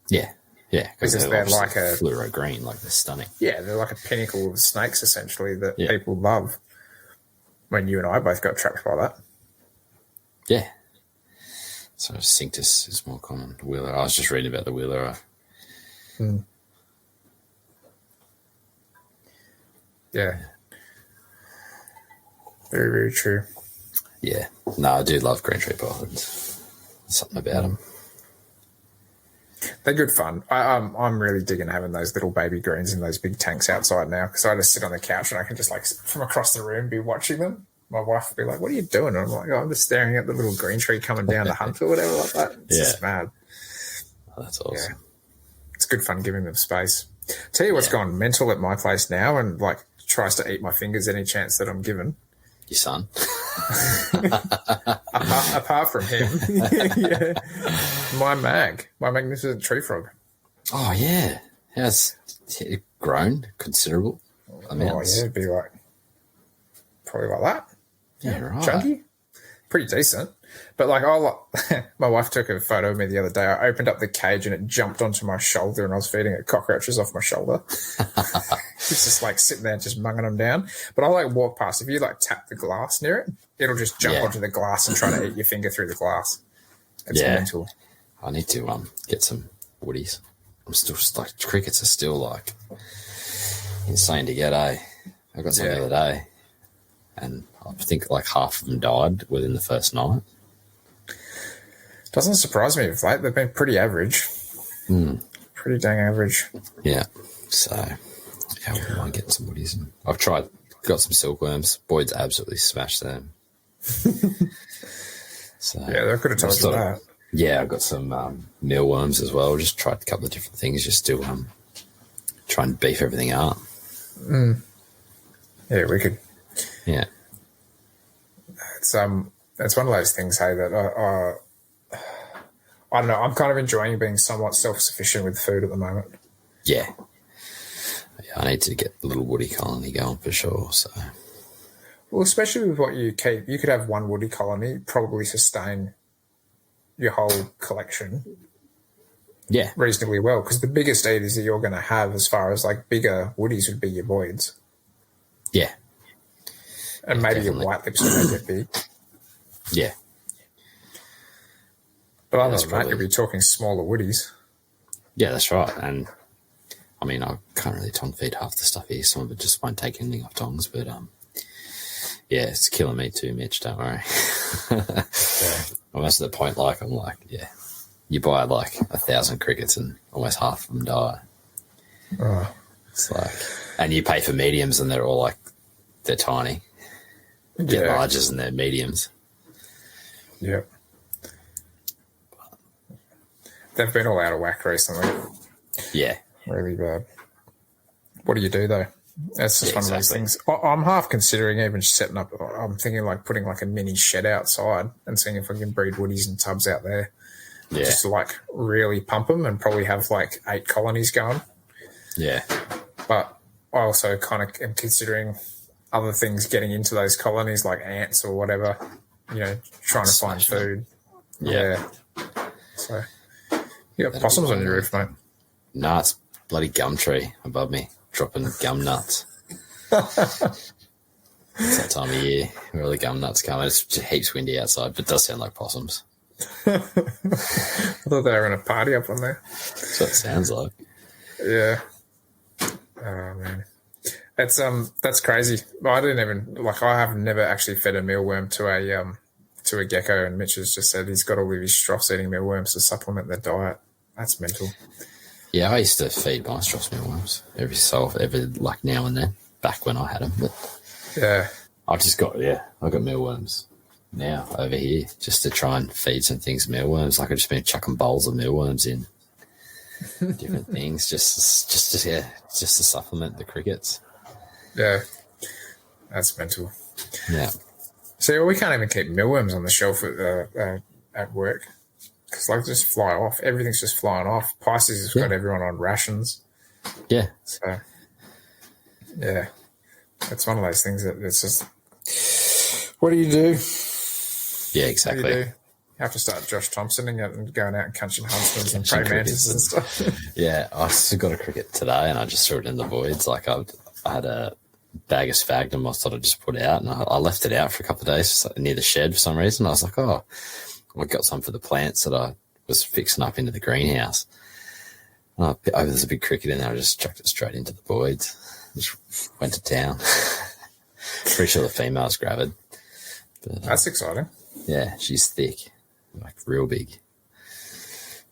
Yeah. Yeah. Because they're like a fluoro green, like they're stunning. Yeah, they're like a pinnacle of snakes essentially that people love. When you and I both got trapped by that. Yeah. So Cinctus is more common. Wheeler. I was just reading about the Wheeler Eye. Yeah. Very, very true. Yeah. No, I do love green tree pythons. Something about them. They're good fun. I'm really digging having those little baby greens in those big tanks outside now because I just sit on the couch and I can just like from across the room be watching them. My wife would be like, "What are you doing?" And I'm like, "Oh, I'm just staring at the little green tree coming down the hunt or whatever like that." It's just mad. Oh, that's awesome. Yeah. It's good fun giving them space. Tell you what's gone mental at my place now and like tries to eat my fingers any chance that I'm given. Your son. apart from him. Yeah. My magnificent tree frog. Oh, yeah. Has it grown considerable amounts? Oh, yeah, it'd be like, probably like that. Yeah, right. Chunky. Pretty decent. But like, my wife took a photo of me the other day. I opened up the cage and it jumped onto my shoulder and I was feeding it cockroaches off my shoulder. It's just like sitting there just munging them down. But I like walk past. If you like tap the glass near it, it'll just jump onto the glass and try to eat your finger through the glass. It's mental. I need to get some woodies. I'm still like crickets are still like insane to get. I got some the other day, and I think like half of them died within the first night. Doesn't surprise me of late. They've been pretty average. Pretty dang average. Yeah. So I wouldn't mind getting some woodies. And I've got some silkworms. Boyd's absolutely smashed them. So yeah, they could have told you that. Yeah, I've got some mealworms as well. Just tried a couple of different things just to try and beef everything up. Yeah, we could. Yeah. It's one of those things, hey, that I don't know. I'm kind of enjoying being somewhat self-sufficient with food at the moment. Yeah. I need to get the little woody colony going for sure. So Well, especially with what you keep, you could have one woody colony probably sustain your whole collection Yeah, reasonably well, because the biggest eaters that you're going to have as far as like bigger woodies would be your voids. yeah, And maybe definitely. your white lips when they get big. yeah. But other That's than that, probably- you'll be talking smaller woodies. Yeah, that's right. And I mean, I can't really tongue feed half the stuff here. Some of it just won't take anything off tongs, but yeah, it's killing me too, Mitch. Don't worry. Almost at the point, like I'm like, yeah, you buy like 1,000 crickets and almost half of them die. Oh. It's like, and you pay for mediums, and they're all like, they're tiny. Get Yeah. larges and they're mediums. Yeah. They've been all out of whack recently. Yeah, Really bad. What do you do though? That's just Yeah, one of those exactly. things. I'm half considering even setting up. I'm thinking like putting like a mini shed outside and seeing if I can breed woodies and tubs out there, yeah, just to like really pump them and probably have like 8 colonies going. yeah, But I also kind of am considering other things getting into those colonies, like ants or whatever. You know, trying to find Smash them. food. yeah. So you got That'd possums be on your fun. roof, mate. No, it's bloody gum tree above me, dropping gum nuts. It's that time of year where all the gum nuts come. It's just heaps windy outside, but it does sound like possums. I thought they were in a party up on there. That's what it sounds like. Yeah. Oh man, that's crazy. I didn't even like. I have never actually fed a mealworm to a gecko, and Mitch has just said he's got all of his troughs eating mealworms to supplement their diet. That's mental. Yeah, I used to feed my straws mealworms every like now and then, back when I had them. But Yeah. I've just got, I've got mealworms now over here just to try and feed some things mealworms. Like I've just been chucking bowls of mealworms in different things just to supplement the crickets. Yeah. That's mental. Yeah. See, we can't even keep mealworms on the shelf at work because like just fly off. Everything's just flying off. Pisces has got everyone on rations. Yeah. So, yeah, it's one of those things that it's just, what do you do? Yeah, What do exactly. you do? You have to start Josh Thompsoning it and going out and catching huntsmans and Catching prey mantises and stuff. Yeah, I still got a cricket today and I just threw it in the voids. Like I had a bag of sphagnum I thought I'd just put out and I left it out for a couple of days near the shed for some reason. I was like, oh, I got some for the plants that I was fixing up into the greenhouse. And there's a big cricket in there. I just chucked it straight into the voids. Just went to town. Pretty sure the female's gravid. But, That's exciting. yeah, she's thick, like real big.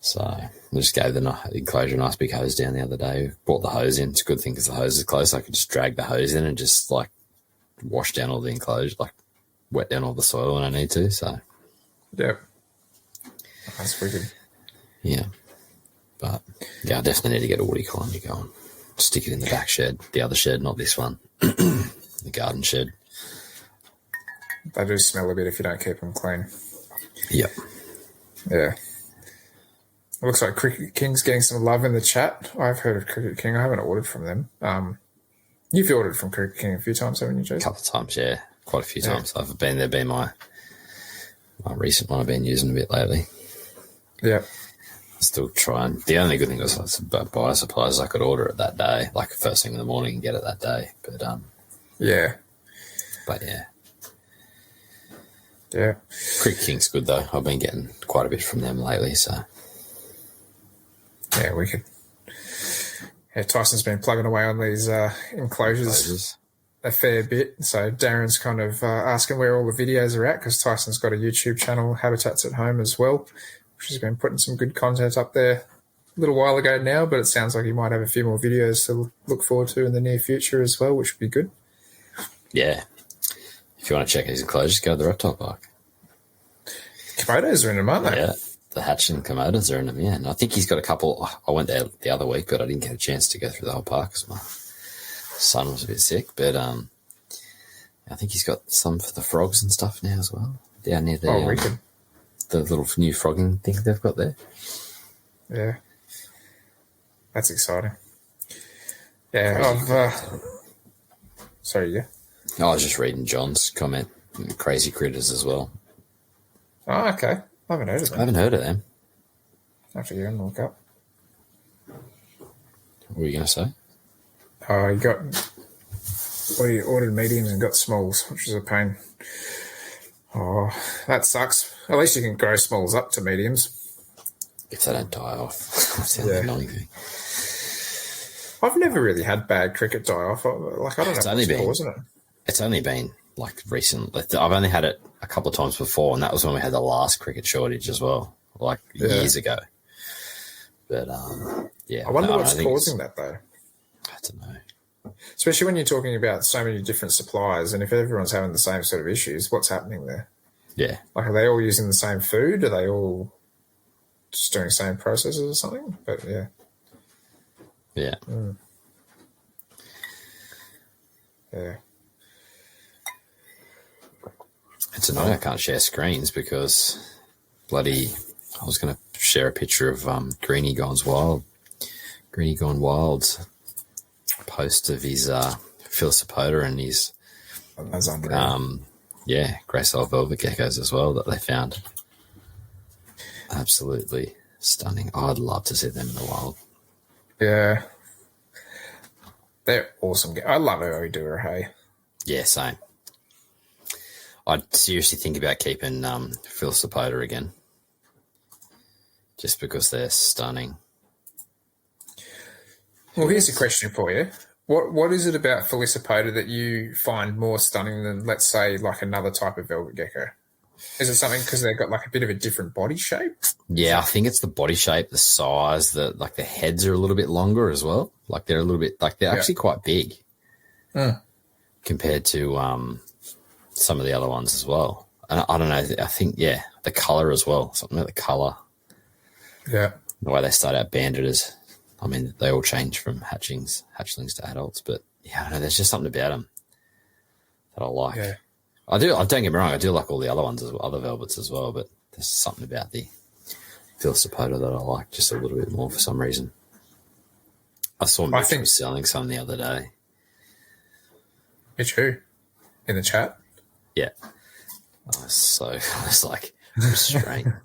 So I just gave the enclosure a nice big hose down the other day. Brought the hose in. It's a good thing because the hose is close. I could just drag the hose in and just like wash down all the enclosure, like wet down all the soil when I need to. So Yep. That's wicked. yeah, but yeah, I definitely need to get a woody colony going. Stick it in the back shed, the other shed, not this one, the garden shed. They do smell a bit if you don't keep them clean. Yep. Yeah. It looks like Cricket King's getting some love in the chat. I've heard of Cricket King. I haven't ordered from them. You've ordered from Cricket King a few times, haven't you, A Jason? couple of times, yeah, quite a few Yeah. times. I've been my recent one. I've been using a bit lately. Yeah. Still trying. The only good thing was buy supplies. I could order it that day, like first thing in the morning, and get it that day. Yeah. But yeah, Yeah. Cricket King's good though. I've been getting quite a bit from them lately. So Yeah, wicked. Yeah, Tyson's been plugging away on these enclosures a fair bit. So Darren's kind of asking where all the videos are at because Tyson's got a YouTube channel, Habitats at Home as well, which has been putting some good content up there a little while ago now, but it sounds like he might have a few more videos to look forward to in the near future as well, which would be good. yeah, if you want to check his enclosures, go to the Reptile Park. Komodos are in them, aren't they? Yeah, the hatching Komodos are in them. Yeah, and I think he's got a couple. I went there the other week, but I didn't get a chance to go through the whole park because my son was a bit sick. But I think he's got some for the frogs and stuff now as well. Down near wicked. the little new frogging thing they've got there. Yeah. That's exciting. Yeah, I've... sorry, yeah. I was just reading John's comment. Crazy critters as well. Oh, okay. I haven't heard of I them. haven't heard of them. Actually, you're going to look up. What were you going to say? Oh, he ordered mediums and got smalls, which is a pain. Oh, that sucks. At least you can grow smalls up to mediums. If they don't die off. That's the Yeah. annoying thing. I've never really had bad cricket die off. Like, I don't It's know only what's been- causing it. It's only been like recent. I've only had it a couple of times before, and that was when we had the last cricket shortage as well, like years ago. But yeah, I wonder no, what's think causing that, though. I don't know. Especially when you're talking about so many different suppliers, and if everyone's having the same sort of issues, what's happening there? Yeah, Like, are they all using the same food? Are they all just doing the same processes or something? But yeah. yeah. Yeah. It's annoying I can't share screens because bloody I was going to share a picture of Greenie Gone Wild's post of his Phil Sapota and his That's unreal. graceful velvet geckos as well that they found. Absolutely stunning. Oh, I'd love to see them in the wild. Yeah. They're awesome. I love how we do her, hey. Yeah, same. I'd seriously think about keeping Phil Sapota again. Just because they're stunning. Well, here's a question for you. What is it about Felicipota that you find more stunning than, let's say, like another type of velvet gecko? Is it something because they've got like a bit of a different body shape? Yeah, I think it's the body shape, the size, the heads are a little bit longer as well. Like they're a little bit they're actually quite big compared to some of the other ones as well. And I don't know. I think the color as well. Something about the color. Yeah. The way they start out banded is, I mean, they all change from hatchlings to adults, but yeah, I don't know. There's just something about them that I like. Yeah. I do. Don't get me wrong. I do like all the other ones as well, other velvets as well, but there's something about the Phil Sapota that I like just a little bit more for some reason. I saw Mitch was selling some the other day. Mitch who? In the chat? Yeah. I was like, restrain.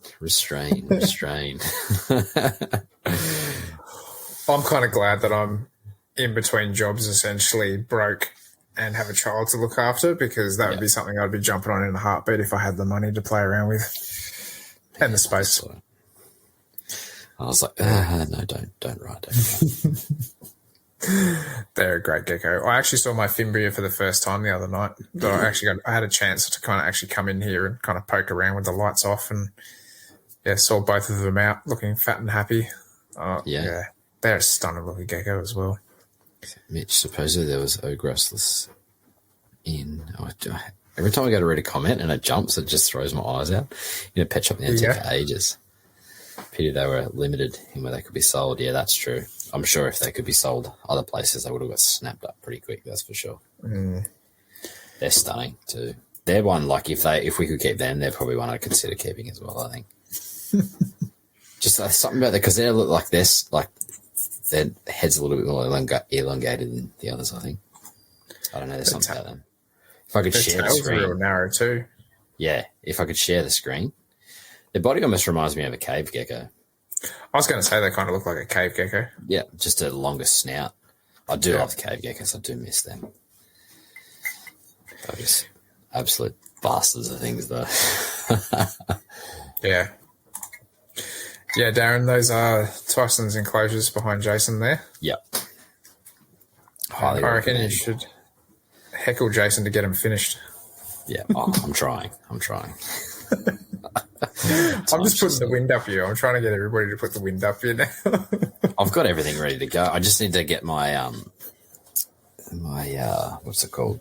I'm kind of glad that I'm in between jobs, essentially broke and have a child to look after, because that would be something I'd be jumping on in a heartbeat if I had the money to play around with and the space. I was like, no, don't write. They're a great gecko. I actually saw my Fimbria for the first time the other night. I had a chance to kind of actually come in here and kind of poke around with the lights off, and saw both of them out looking fat and happy. They're a stunning looking gecko as well. Mitch, supposedly there was Ogrossless in. Every time I go to read a comment and it jumps, it just throws my eyes out. Pet shop now took for ages. Pity they were limited in where they could be sold. Yeah, that's true. I'm sure if they could be sold other places, they would have got snapped up pretty quick. That's for sure. They're stunning too. They're one, like if we could keep them, they're probably one I'd consider keeping as well, I think. Just something about that, because they look like this, like their head's a little bit more elongated than the others, I think. I don't know. There's something about them. If I could share the screen, real narrow too. Yeah, if I could share the screen, their body almost reminds me of a cave gecko. I was going to say they kind of look like a cave gecko. Yeah, just a longer snout. I do love the cave geckos. I do miss them. They're just absolute bastards of things, though. Yeah. Yeah, Darren, those are Tyson's enclosures behind Jason there. Yep. I reckon you should heckle Jason to get him finished. Yeah, I'm trying. I'm just putting the wind up here. I'm trying to get everybody to put the wind up here now. I've got everything ready to go. I just need to get my what's it called?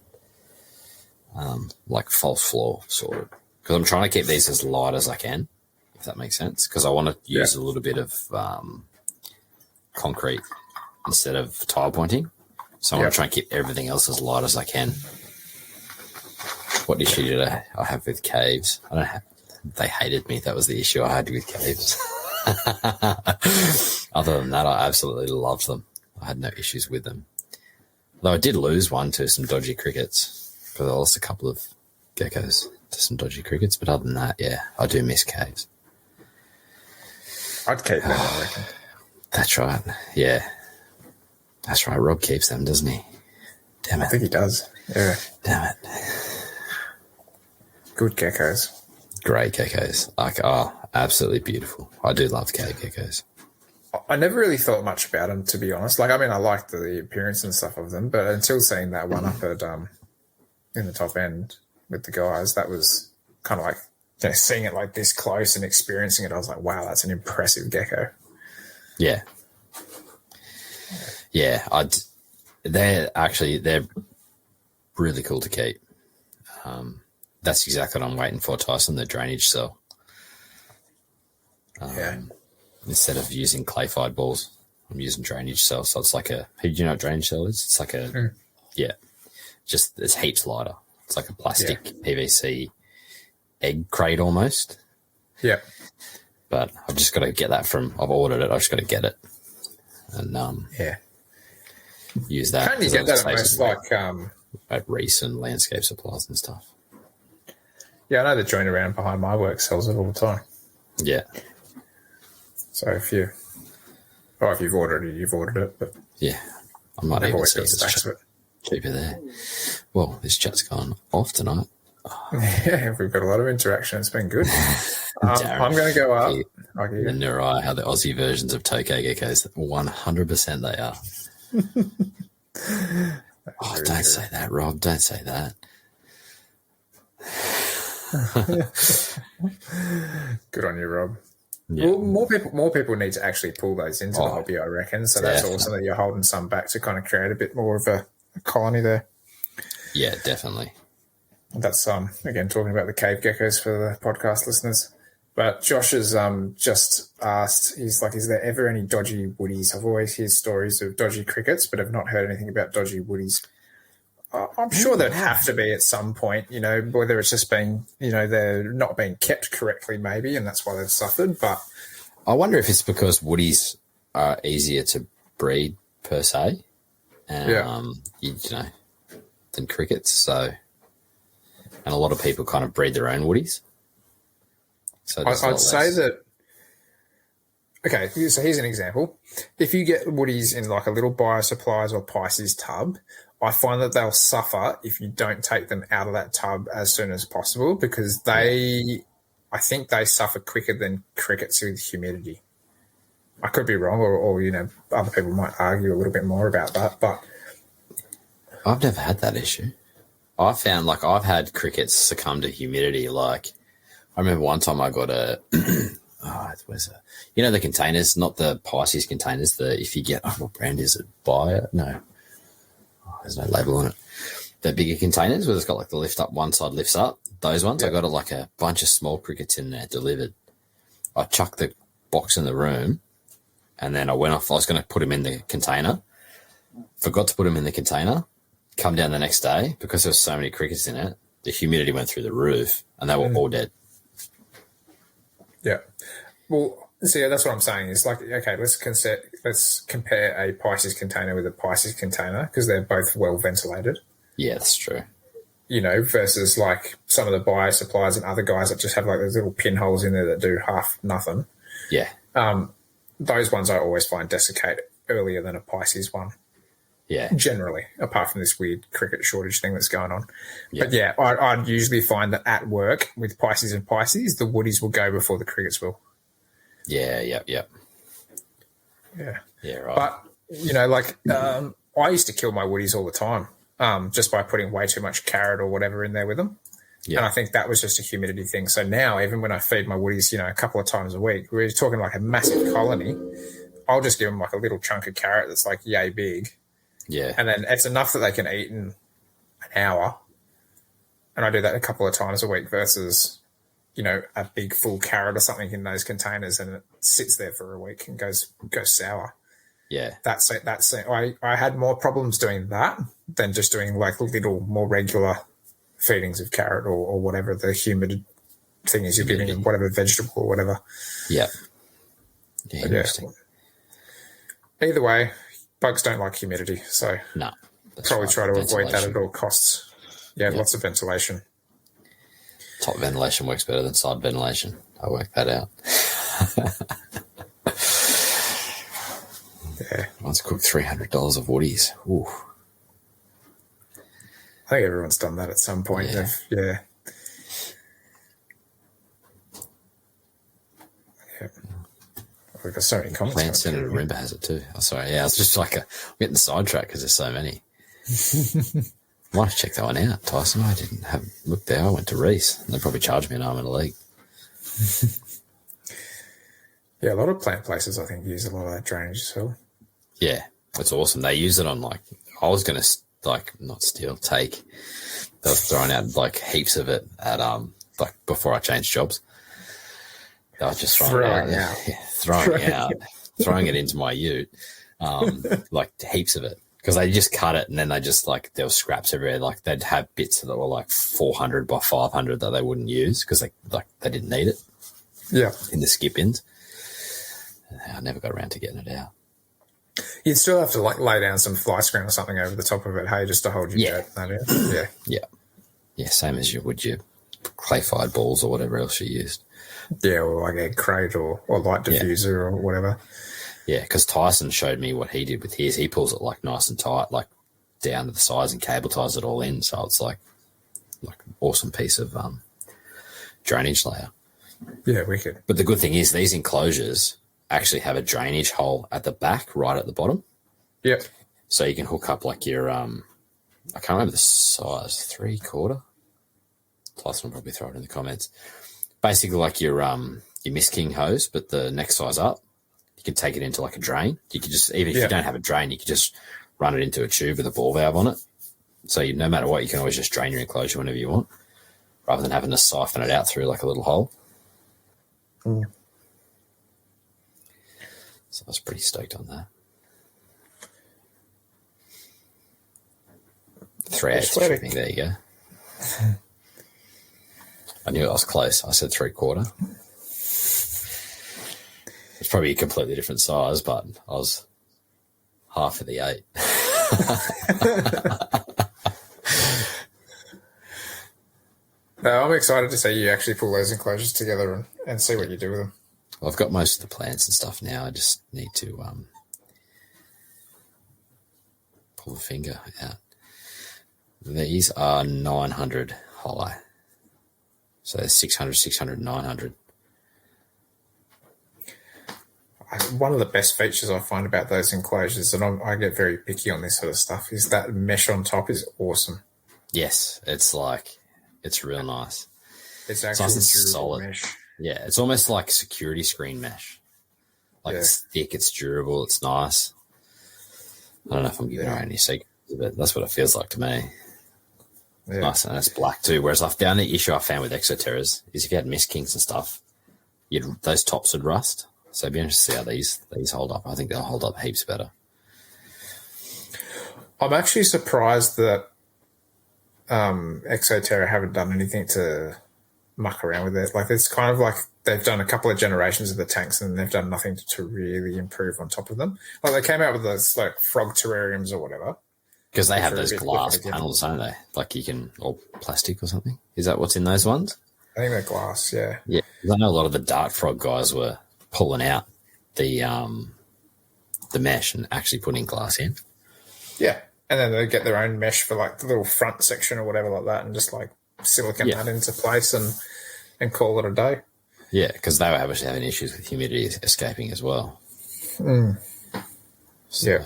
Like false floor sorted, because I'm trying to keep these as light as I can, if that makes sense. Because I want to use a little bit of concrete instead of tile pointing. So I want to try and keep everything else as light as I can. What issue did I have with caves? I don't have. They hated me. That was the issue I had with caves. Other than that, I absolutely loved them. I had no issues with them. Though I did lose one to some dodgy crickets, I lost a couple of geckos to some dodgy crickets, but other than that, yeah, I do miss caves. I'd keep them, I reckon. That's right. Yeah. That's right. Rob keeps them, doesn't he? Damn it. I think he does. Yeah. Damn it. Good geckos. Great geckos. Like, absolutely beautiful. I do love cave geckos. I never really thought much about them, to be honest. Like, I mean, I liked the appearance and stuff of them, but until seeing that one up at in the top end with the guys, that was kind of like, you know, seeing it like this close and experiencing it. I was like, wow, that's an impressive gecko. Yeah. Yeah. They're really cool to keep. That's exactly what I'm waiting for, Tyson, the drainage cell. Yeah. Instead of using clay-fired balls, I'm using drainage cell. So it's like do you know what drainage cell is? It's like just it's heaps lighter. It's like a plastic PVC egg crate almost. Yeah. But I've just got to get that I've ordered it. I've just got to get it and use that. Can't you get that at most at Reese and Landscape Supplies and stuff? Yeah, I know the joint around behind my work sells it all the time. Yeah. So if you've ordered it, you've ordered it. But yeah, I might even see this cheaper there. Well, this chat's gone off tonight. Yeah, we've got a lot of interaction. It's been good. I'm going to go up. The Nurai, how the Aussie versions of Tokay geckos, 100% they are. Don't say that, Rob. Don't say that. Good on you, Rob. Yeah. Well, more people need to actually pull those into the hobby, I reckon. So that's awesome that you're holding some back to kind of create a bit more of a colony there. Yeah, definitely. That's again talking about the cave geckos for the podcast listeners. But Josh has just asked, he's like, is there ever any dodgy woodies? I've always heard stories of dodgy crickets, but I've not heard anything about dodgy woodies. I'm sure there'd have to be at some point, you know, whether it's just being, you know, they're not being kept correctly maybe, and that's why they've suffered. But I wonder if it's because woodies are easier to breed per se, you know, than crickets. So, and a lot of people kind of breed their own woodies. So I'd say that. Okay, so here's an example. If you get woodies in like a little Biosupplies or Pisces tub, I find that they'll suffer if you don't take them out of that tub as soon as possible because I think they suffer quicker than crickets with humidity. I could be wrong, or you know, other people might argue a little bit more about that, but I've never had that issue. I found like I've had crickets succumb to humidity. Like I remember one time I got you know, the containers, not the Pisces containers. If you get, what brand is it? No. There's no label on it. The bigger containers where it's got like the lift up, one side lifts up. Those ones, I got like a bunch of small crickets in there delivered. I chucked the box in the room and then I went off. I was going to put them in the container. Forgot to put them in the container. Come down the next day because there was so many crickets in it. The humidity went through the roof and they were all dead. Yeah. Well, see, that's what I'm saying. It's like, okay, let's compare a Pisces container with a Pisces container because they're both well ventilated. Yeah, that's true. You know, versus like some of the Biosupplies and other guys that just have like those little pinholes in there that do half nothing. Yeah. Those ones I always find desiccate earlier than a Pisces one. Yeah. Generally, apart from this weird cricket shortage thing that's going on. Yeah. But yeah, I'd usually find that at work with Pisces and Pisces, the woodies will go before the crickets will. Yeah. Yeah. Yeah, right. But, you know, like I used to kill my woodies all the time just by putting way too much carrot or whatever in there with them. Yeah. And I think that was just a humidity thing. So now, even when I feed my woodies, you know, a couple of times a week, we're talking like a massive colony, I'll just give them like a little chunk of carrot that's like yay big. Yeah. And then it's enough that they can eat in an hour. And I do that a couple of times a week versus, you know, a big full carrot or something in those containers and it sits there for a week and goes sour. Yeah. That's it. I had more problems doing that than just doing like little more regular feedings of carrot or whatever the humid thing is you're giving them, whatever vegetable or whatever. Yeah. Yeah, interesting. Yeah. Either way, bugs don't like humidity, so no, probably try to avoid that at all costs. Yeah, lots of ventilation. Top ventilation works better than side ventilation. I worked that out. Yeah. Once cooked $300 of woodies. Ooh. I think everyone's done that at some point. Yeah. We've got so many comments. Plant Senator Rimba has it too. Oh, sorry. Yeah, I was just like getting sidetracked because there's so many. Might have checked that one out, Tyson. I didn't have looked there. I went to Reese. They probably charged me an arm and a leg. Yeah, a lot of plant places, I think, use a lot of that drainage as well. Yeah, it's awesome. They use it on I was going to not steal, take. They were throwing out heaps of it at before I changed jobs. They were just throwing it into my ute, heaps of it. Because they just cut it and then they just there were scraps everywhere. They'd have bits that were 400 by 500 that they wouldn't use because they didn't need it. Yeah. In the skip bins. I never got around to getting it out. You'd still have to lay down some fly screen or something over the top of it, hey, just to hold your dirt. Yeah, same as you would your clay-fired balls or whatever else you used. Yeah, or egg crate or light diffuser or whatever. Yeah, because Tyson showed me what he did with his. He pulls it nice and tight, down to the size and cable ties it all in. So it's like an awesome piece of drainage layer. Yeah, wicked. But the good thing is these enclosures actually have a drainage hole at the back, right at the bottom. Yep. So you can hook up your I can't remember the size, 3/4. Tyson will probably throw it in the comments. Basically your Miss King hose, but the next size up. You can take it into a drain. You can just, even if you don't have a drain, you can just run it into a tube with a ball valve on it. So no matter what, you can always just drain your enclosure whenever you want, rather than having to siphon it out through a little hole. Mm. So I was pretty stoked on that. 3/8 stripping, there you go. I knew I was close. I said 3/4. It's probably a completely different size, but I was half of the 8. I'm excited to see you actually pull those enclosures together and see what you do with them. I've got most of the plants and stuff now. I just need to pull the finger out. These are 900 hollow. So there's 600, 600, 900. One of the best features I find about those enclosures, and I get very picky on this sort of stuff, is that mesh on top is awesome. Yes, it's it's real nice. It's actually nice and solid mesh. Yeah, it's almost like security screen mesh. It's thick, it's durable, it's nice. I don't know if I'm giving away any secrets, but that's what it feels like to me. Yeah. Nice, and it's black too. Whereas the only issue I found with Exoterras is if you had Miss Kings and stuff, those tops would rust. So it'd be interesting to see how these hold up. I think they'll hold up heaps better. I'm actually surprised that Exoterra haven't done anything to muck around with it. It's kind of they've done a couple of generations of the tanks and they've done nothing to really improve on top of them. They came out with those frog terrariums or whatever. Because they have those glass panels, don't they? Or plastic or something. Is that what's in those ones? I think they're glass, yeah. Yeah. I know a lot of the dart frog guys were pulling out the mesh and actually putting glass in. Yeah. And then they get their own mesh for the little front section or whatever like that and just silicone that into place and call it a day. Yeah, because they were obviously having issues with humidity escaping as well. Mm. So.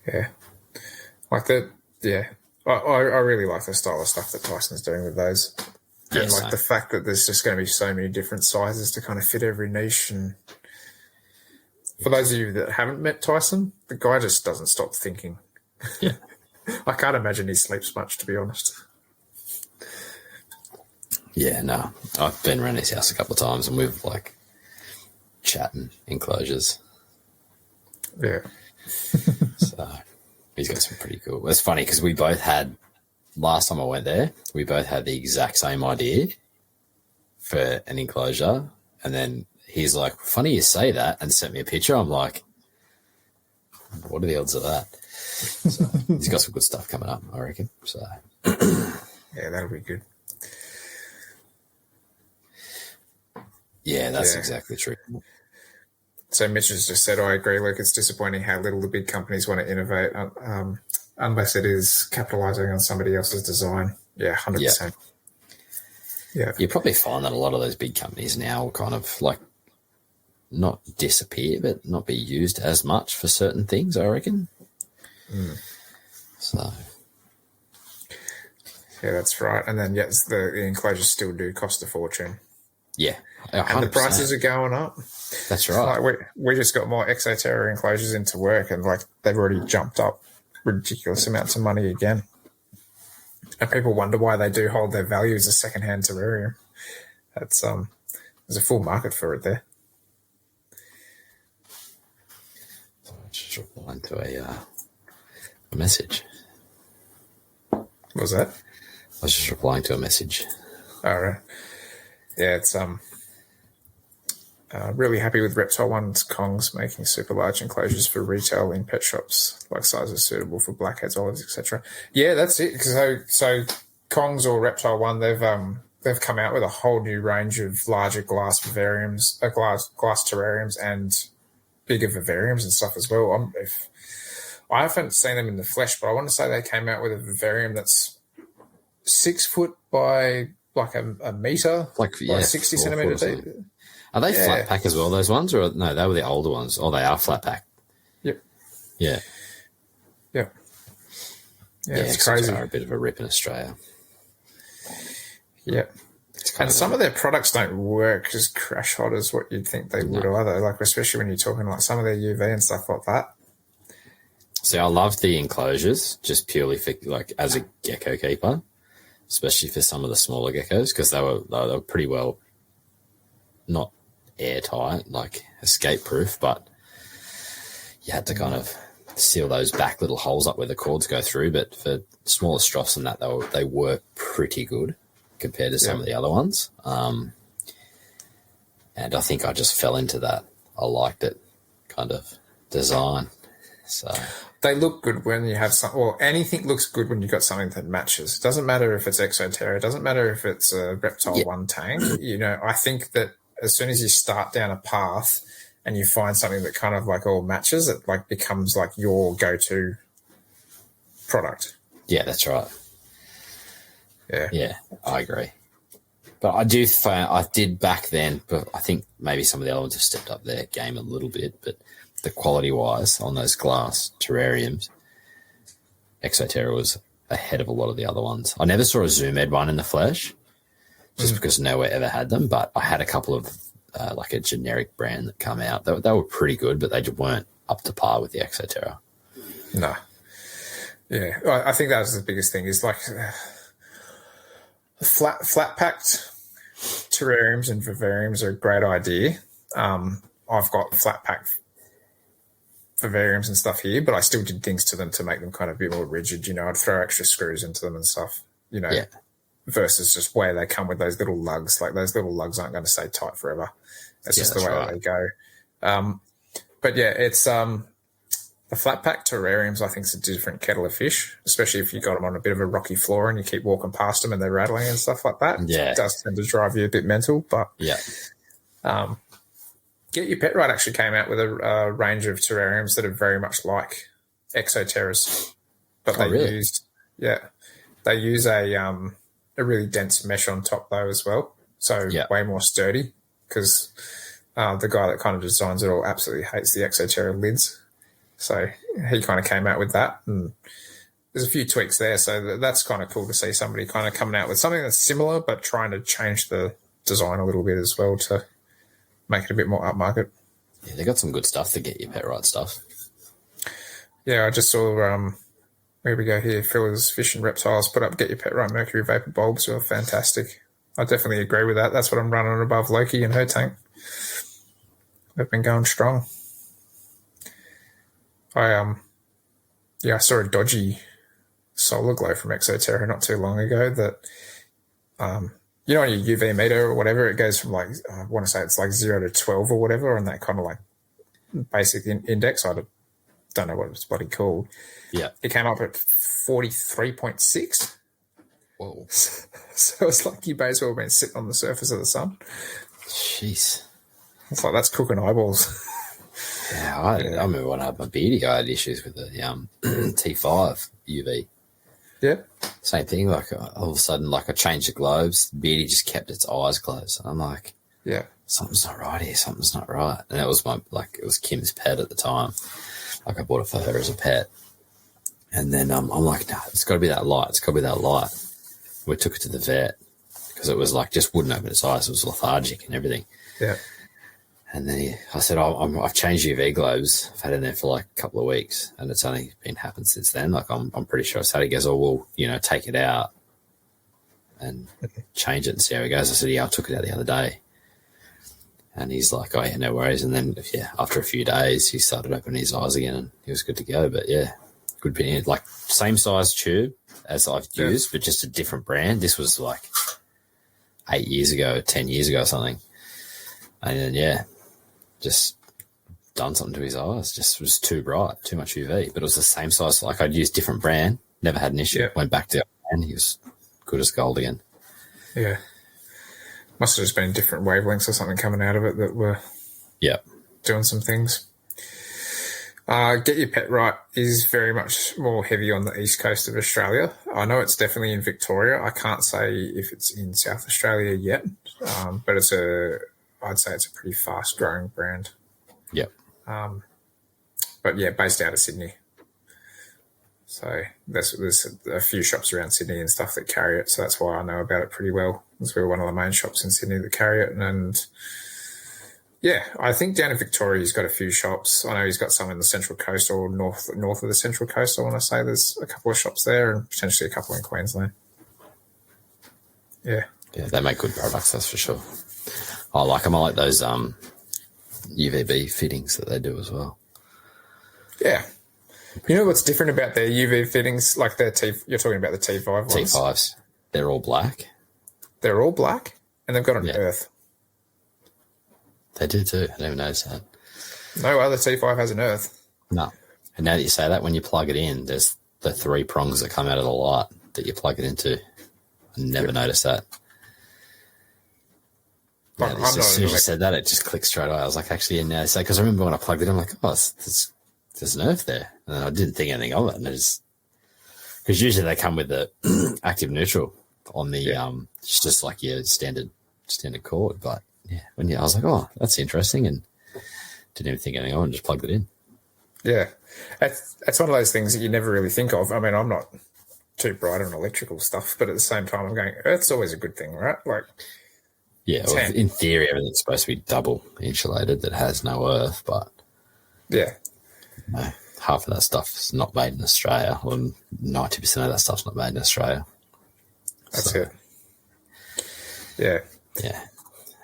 Yeah. I really like the style of stuff that Tyson's doing with those. And the fact that there's just going to be so many different sizes to kind of fit every niche. And for those of you that haven't met Tyson, the guy just doesn't stop thinking. Yeah. I can't imagine he sleeps much, to be honest. Yeah, no. I've been around his house a couple of times and we've chatting enclosures. Yeah. So he's got some pretty cool. It's funny because we both had, last time I went there, we both had the exact same idea for an enclosure. And then he's like, funny you say that, and sent me a picture. I'm like, what are the odds of that? So he's got some good stuff coming up, I reckon. So Yeah, that'll be good. yeah, that's exactly true. So Mitch has just said, I agree, Luke, it's disappointing how little the big companies want to innovate unless it is capitalising on somebody else's design. Yeah, 100%. Yeah. You probably find that a lot of those big companies now kind of like not disappear, but not be used as much for certain things, I reckon. So. Yeah, that's right. And then, yes, the enclosures still do cost a fortune. Yeah. 100%. And the prices are going up. That's right. Like we just got more Exoterra enclosures into work, and like they've already jumped up ridiculous amounts of money again. And people wonder why they do hold their value as a second-hand terrarium. That's there's a full market for it there. So I just replying to a message. What was that? I was just replying to a message. All right. Yeah, it's really happy with Reptile One's Kongs making super large enclosures for retail in pet shops, like sizes suitable for blackheads, olives, etc. Yeah, that's it. So Kongs or Reptile One, they've come out with a whole new range of larger glass vivariums, glass terrariums, and bigger vivariums and stuff as well. I haven't seen them in the flesh, but I want to say they came out with a vivarium that's 6 foot by like a meter, like 60 centimeter deep. Are they flat pack as well, those ones? Or no, they were the older ones. Oh, they are flat pack. Yep. Yeah. Yeah, it's crazy. Are a bit of a rip in Australia. Yeah. And some of their products don't work as crash hot as what you'd think they would either, like especially when you're talking like some of their UV and stuff like that. See, I love the enclosures just purely for like as a gecko keeper, especially for some of the smaller geckos, because they were pretty well not airtight, like escape proof, but you had to kind of seal those back little holes up where the cords go through. But for smaller strophs and that, they work pretty good compared to some of the other ones. And I think I just fell into that. I liked it kind of design. So they look good when you have some. Well, anything looks good when you've got something that matches. It doesn't matter if it's Exoterra. It doesn't matter if it's a Reptile One tank. You know, I think that as soon as you start down a path and you find something that kind of like all matches, it like becomes like your go-to product. Yeah, that's right. Yeah, I agree. But I did back then, but I think maybe some of the other ones have stepped up their game a little bit, but the quality-wise on those glass terrariums, Exoterra was ahead of a lot of the other ones. I never saw a Zoom Ed one in the flesh, just because nowhere ever had them, but I had a couple of like a generic brand that come out. They were pretty good, but they weren't up to par with the Exoterra. No. Yeah, I think that was the biggest thing is like flat packed terrariums and vivariums are a great idea. I've got flat packed vivariums and stuff here, but I still did things to them to make them kind of a bit more rigid. You know, I'd throw extra screws into them and stuff, you know, versus just where they come with those little lugs. Like those little lugs aren't going to stay tight forever. It's just the way that they go. But yeah, it's the flat pack terrariums, I think, is a different kettle of fish, especially if you got them on a bit of a rocky floor and you keep walking past them and they're rattling and stuff like that. Yeah. It does tend to drive you a bit mental, but Get Your Pet Right actually came out with a range of terrariums that are very much like Exoterras, but they use a really dense mesh on top though as well, so way more sturdy because the guy that kind of designs it all absolutely hates the Exoterra lids. So he kind of came out with that, and there's a few tweaks there. So that's kind of cool to see somebody kind of coming out with something that's similar, but trying to change the design a little bit as well to make it a bit more upmarket. Yeah, they got some good stuff to Get Your Pet Right stuff. Yeah, I just saw, where we go here, Phil's Fish and Reptiles put up Get Your Pet Right Mercury Vapor bulbs who are fantastic. I definitely agree with that. That's what I'm running above Loki and her tank. They've been going strong. I saw a dodgy solar glow from Exoterra not too long ago that, you know, on your UV meter or whatever, it goes from like, I want to say it's like 0 to 12 or whatever on that kind of like basic index. I don't know what it was bloody called. Yeah. It came up at 43.6. Whoa. So it's like you may as well have been sitting on the surface of the sun. Jeez. It's like that's cooking eyeballs. Yeah, I remember when I had my beardy, I had issues with the T5 UV. Yeah. Same thing. Like all of a sudden, like I changed the globes, the beardy just kept its eyes closed. And I'm like, yeah, something's not right here. Something's not right. And it was it was Kim's pet at the time. Like I bought it for her as a pet. And then I'm like, no, it's got to be that light. It's got to be that light. We took it to the vet because it was like just wouldn't open its eyes. It was lethargic and everything. Yeah. And then I said, I've changed UV globes. I've had it in there for like a couple of weeks, and it's only been happened since then. Like I'm pretty sure. So he goes, oh, well, take it out and change it and see how it goes. I said, yeah, I took it out the other day. And he's like, oh, yeah, no worries. And then, after a few days, he started opening his eyes again and he was good to go. But, yeah, good opinion. Like, same size tube as I've used, but just a different brand. This was like 8 years ago, 10 years ago or something. And then, just done something to his eyes. Just was too bright, too much UV. But it was the same size. Like, I'd used different brand, never had an issue. Yeah. Went back to it, and he was good as gold again. Yeah. Must have just been different wavelengths or something coming out of it that were doing some things. Get Your Pet Right is very much more heavy on the east coast of Australia. I know it's definitely in Victoria. I can't say if it's in South Australia yet, but I'd say it's a pretty fast-growing brand. Yep. But, based out of Sydney. So there's a few shops around Sydney and stuff that carry it, so that's why I know about it pretty well. We're one of the main shops in Sydney that carry it. And, I think down in Victoria he's got a few shops. I know he's got some in the Central Coast or north of the Central Coast. I want to say there's a couple of shops there and potentially a couple in Queensland. Yeah. Yeah, they make good products, that's for sure. I like them. I like those UVB fittings that they do as well. Yeah. You know what's different about their UV fittings? Like you're talking about the T5 ones? T5s. They're all black. They're all black, and they've got an earth. They do too. I never noticed that. No other T5 has an earth. No. And now that you say that, when you plug it in, there's the 3 prongs that come out of the light that you plug it into. I never noticed that. Like, As soon as you said that, it just clicked straight away. I was like, actually, now say, because I remember when I plugged it in, I'm like, oh, there's an earth there. And then I didn't think anything of it. And because usually they come with the active neutral on the, it's just like your standard cord. But I was like, oh, that's interesting. And didn't even think anything of it and just plugged it in. Yeah. That's one of those things that you never really think of. I mean, I'm not too bright on electrical stuff, but at the same time, I'm going, earth's always a good thing, right? Like, yeah, well, in theory, everything's supposed to be double insulated that has no earth, but half of that stuff is not made in Australia, or 90% of that stuff's not made in Australia. That's it. Yeah. Yeah.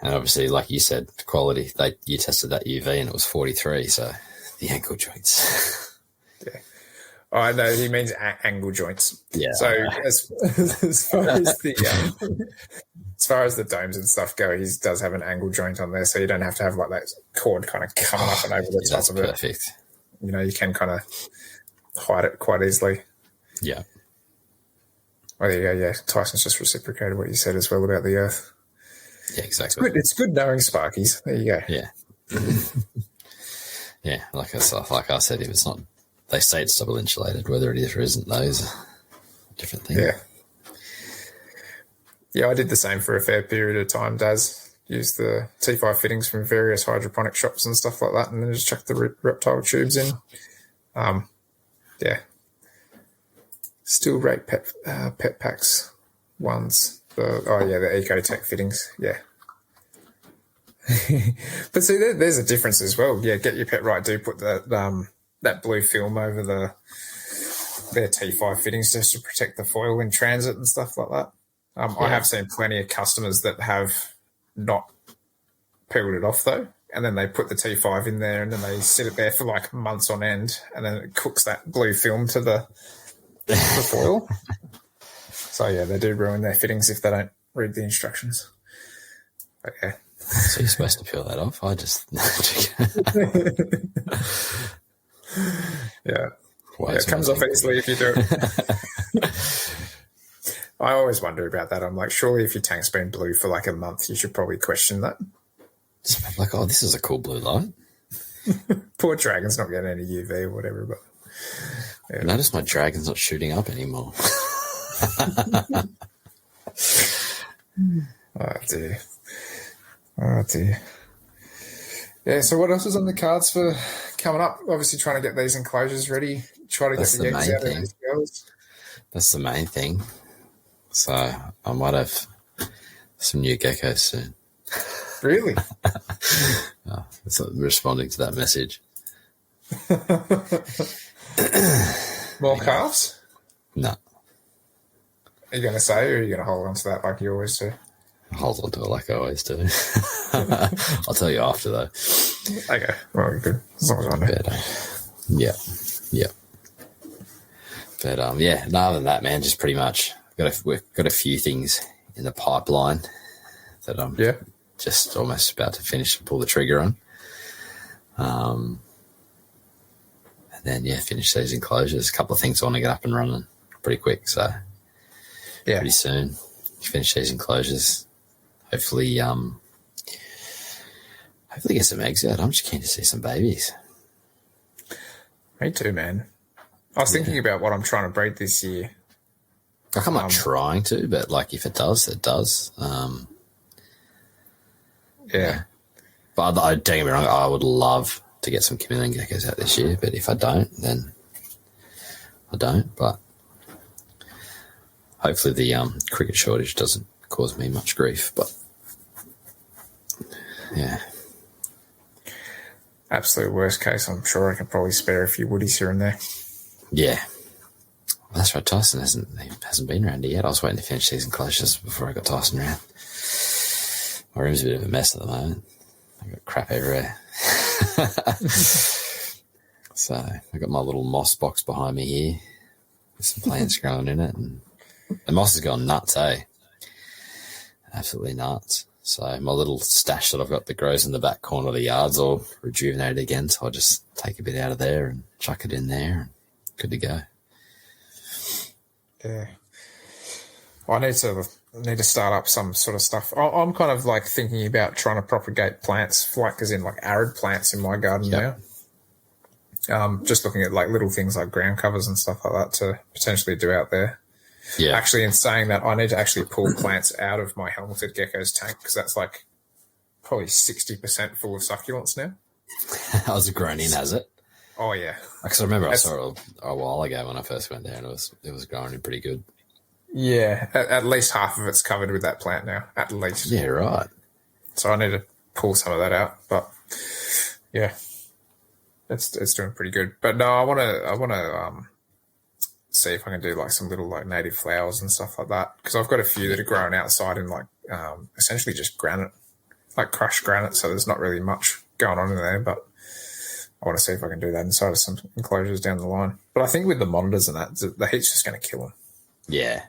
And obviously, like you said, quality, you tested that UV and it was 43, so the ankle joints. Yeah. Oh, no, he means angle joints. Yeah. So as far as as far as the domes and stuff go, he does have an angle joint on there, so you don't have to have like that cord kind of coming up and over the top of it. That's perfect. You can kind of hide it quite easily. Yeah. Oh, there you go. Yeah, Tyson's just reciprocated what you said as well about the earth. Yeah, exactly. It's good knowing Sparkies. There you go. Yeah. Yeah, like I said, if it's not, they say it's double insulated, whether it is or isn't, those are different things. Yeah. Yeah, I did the same for a fair period of time, Daz. Used the T5 fittings from various hydroponic shops and stuff like that, and then just chucked the reptile tubes in. Still rate pet packs ones. The Ecotech fittings. Yeah. But see, there's a difference as well. Yeah, Get Your Pet Right do put that blue film over their T5 fittings just to protect the foil in transit and stuff like that. I have seen plenty of customers that have not peeled it off though, and then they put the T5 in there and then they sit it there for like months on end, and then it cooks that blue film to the foil. So yeah, they do ruin their fittings if they don't read the instructions. But yeah. So you're supposed to peel that off? I just Yeah. Way Yeah, it too comes much off ink. easily if you do it. I always wonder about that. I'm like, surely if your tank's been blue for like a month, you should probably question that. Like, oh, this is a cool blue light. Poor dragon's not getting any UV or whatever, but I notice my dragon's not shooting up anymore. oh dear. Oh dear. Yeah, so what else is on the cards for coming up? Obviously trying to get these enclosures ready, try to That's get the the eggs main out of thing. these girls. That's the main thing. So I might have some new geckos soon. Really? It's responding to that message. More calves? No, Are you going to say, or are you going to hold on to that like you always do? I'll hold on to it like I always do. I'll tell you after, though. Okay, well, good. As long as I know. But, yeah. But, yeah, no, other than that, man, just pretty much we've got a few things in the pipeline that I'm just almost about to finish and pull the trigger on. And then, finish these enclosures. A couple of things I want to get up and running pretty quick, so pretty soon finish these enclosures. Hopefully get some eggs out. I'm just keen to see some babies. Me too, man. I was thinking about what I'm trying to breed this year. Like, I'm not trying to, but like if it does, it does. Yeah. But don't get me wrong, I would love to get some chameleon geckos out this year, but if I don't, then I don't. But hopefully the cricket shortage doesn't cause me much grief. But yeah. Absolute worst case, I'm sure I can probably spare a few woodies here and there. Yeah. That's right, Tyson hasn't been around here yet. I was waiting to finish these enclosures before I got Tyson around. My room's a bit of a mess at the moment. I've got crap everywhere. So I've got my little moss box behind me here with some plants growing in it. And the moss has gone nuts, eh? Absolutely nuts. So my little stash that I've got that grows in the back corner of the yard's all rejuvenated again. So I'll just take a bit out of there and chuck it in there. And good to go. Yeah. Well, I need to start up some sort of stuff. I'm kind of like thinking about trying to propagate plants, like as in like arid plants in my garden now. Just looking at like little things like ground covers and stuff like that to potentially do out there. Yeah. Actually, in saying that, I need to actually pull plants out of my helmeted gecko's tank because that's like probably 60% full of succulents now. How's it grown in, has it? Oh, yeah. Because I remember I saw it a while ago when I first went there and it was growing in pretty good. Yeah, at least half of it's covered with that plant now, at least. Yeah, right. So I need to pull some of that out, but yeah, it's doing pretty good. But no, I want to see if I can do like some little like native flowers and stuff like that because I've got a few that are growing outside in like essentially just granite, like crushed granite. So there's not really much going on in there, but I want to see if I can do that inside of some enclosures down the line. But I think with the monitors and that, the heat's just going to kill them. Yeah.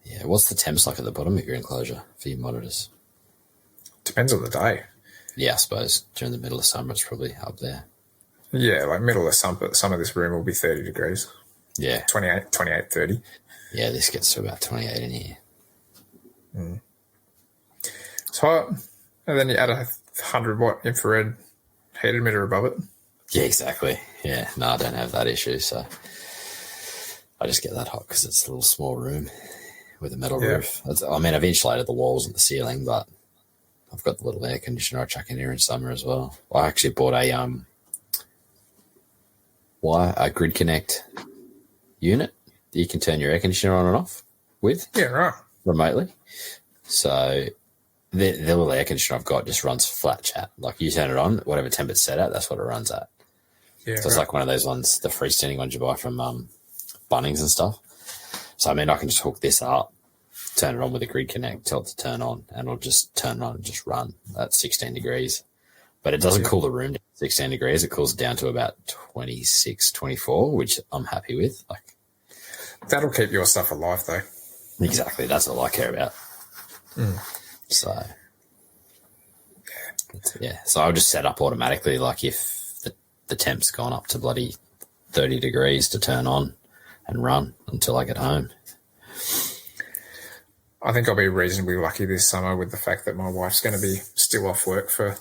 Yeah. What's the temps like at the bottom of your enclosure for your monitors? Depends on the day. Yeah, I suppose during the middle of summer it's probably up there. Yeah, like middle of summer, some of this room will be 30 degrees. Yeah. 28, 30. Yeah, this gets to about 28 in here. Mm. So, and then you add a 100-watt infrared heat emitter above it. Yeah, exactly. Yeah, no, I don't have that issue, so I just get that hot because it's a little small room with a metal roof. I mean, I've insulated the walls and the ceiling, but I've got the little air conditioner I chuck in here in summer as well. I actually bought a Grid Connect unit that you can turn your air conditioner on and off with. Yeah, right. Remotely. So the little air conditioner I've got just runs flat chat. Like you turn it on, whatever temp it's set at, that's what it runs at. Yeah, so it's like one of those ones, the freestanding ones you buy from Bunnings and stuff. So I mean, I can just hook this up, turn it on with a Grid Connect, tell it to turn on, and it'll just turn on and just run at 16 degrees. But it doesn't cool the room down to 16 degrees. It cools down to about 26, 24, which I'm happy with. Like that'll keep your stuff alive, though. Exactly. That's all I care about. So, yeah. So I'll just set up automatically. Like if the temp's gone up to bloody 30 degrees to turn on and run until I get home. I think I'll be reasonably lucky this summer with the fact that my wife's going to be still off work for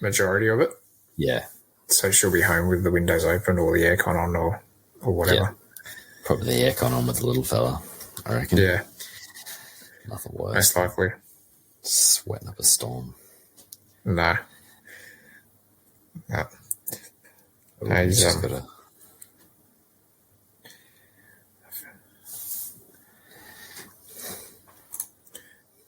majority of it. Yeah. So she'll be home with the windows open or the aircon on or whatever. Yeah. Probably the aircon on with the little fella, I reckon. Yeah. Nothing worse. Most likely. Sweating up a storm. No. Ooh, he's just got to...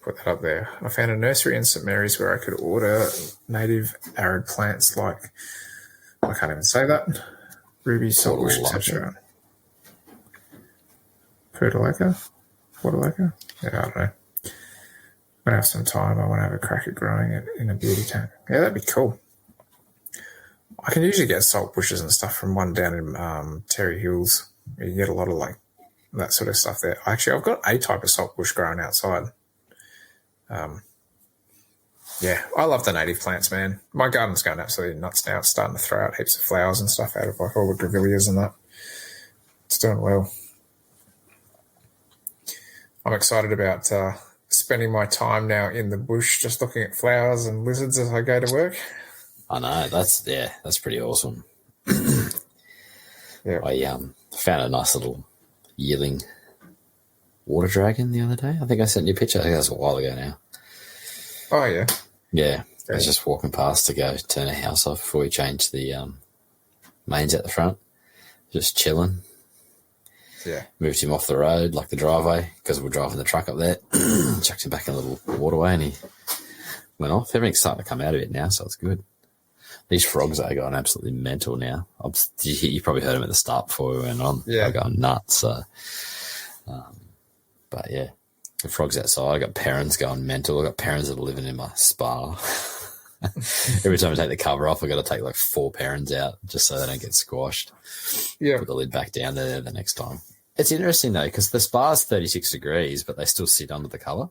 Put that up there. I found a nursery in St Mary's where I could order native arid plants like, I can't even say that, ruby, saltbush, etc. Portulaca? Yeah, I don't know. When I have some time, I want to have a crack at growing it in a beauty tank. Yeah, that'd be cool. I can usually get salt bushes and stuff from one down in Terry Hills. You get a lot of like that sort of stuff there. Actually, I've got a type of salt bush growing outside. Yeah, I love the native plants, man. My garden's going absolutely nuts now. It's starting to throw out heaps of flowers and stuff out of like all the grevilleas and that. It's doing well. I'm excited about spending my time now in the bush just looking at flowers and lizards as I go to work. I know, that's pretty awesome. Yeah. I found a nice little yearling water dragon the other day. I think I sent you a picture. I think that was a while ago now. Oh, yeah. Yeah. I was just walking past to go turn the house off before we changed the mains at the front. Just chilling. Yeah. Moved him off the road, like the driveway, because we're driving the truck up there. Chucked him back in a little waterway and he went off. Everything's starting to come out of it now, so it's good. These frogs are going absolutely mental now. You probably heard them at the start before we went on. Yeah. They're going nuts. So, but yeah, the frogs outside. I got parents going mental. I got parents that are living in my spa. Every time I take the cover off, I got to take like 4 parents out just so they don't get squashed. Yeah. Put the lid back down there the next time. It's interesting though, because the spa's 36 degrees, but they still sit under the cover.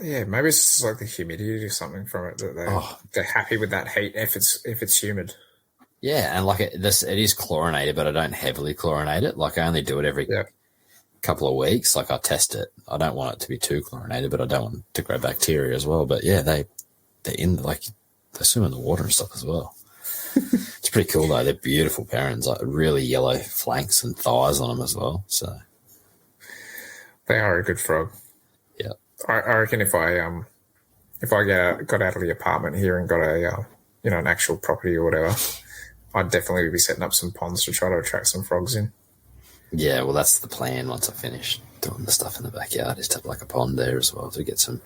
Yeah, maybe it's just like the humidity or something from it that they're happy with that heat if it's humid. Yeah, and like it is chlorinated, but I don't heavily chlorinate it. Like I only do it every couple of weeks. Like I test it. I don't want it to be too chlorinated, but I don't want it to grow bacteria as well. But yeah, they're in they swim in the water and stuff as well. It's pretty cool though. They're beautiful parents, like really yellow flanks and thighs on them as well. So they are a good frog. Yeah. I reckon if I got out of the apartment here and got a an actual property or whatever, I'd definitely be setting up some ponds to try to attract some frogs in. Yeah, well, that's the plan once I finish doing the stuff in the backyard, is to have like a pond there as well to get some.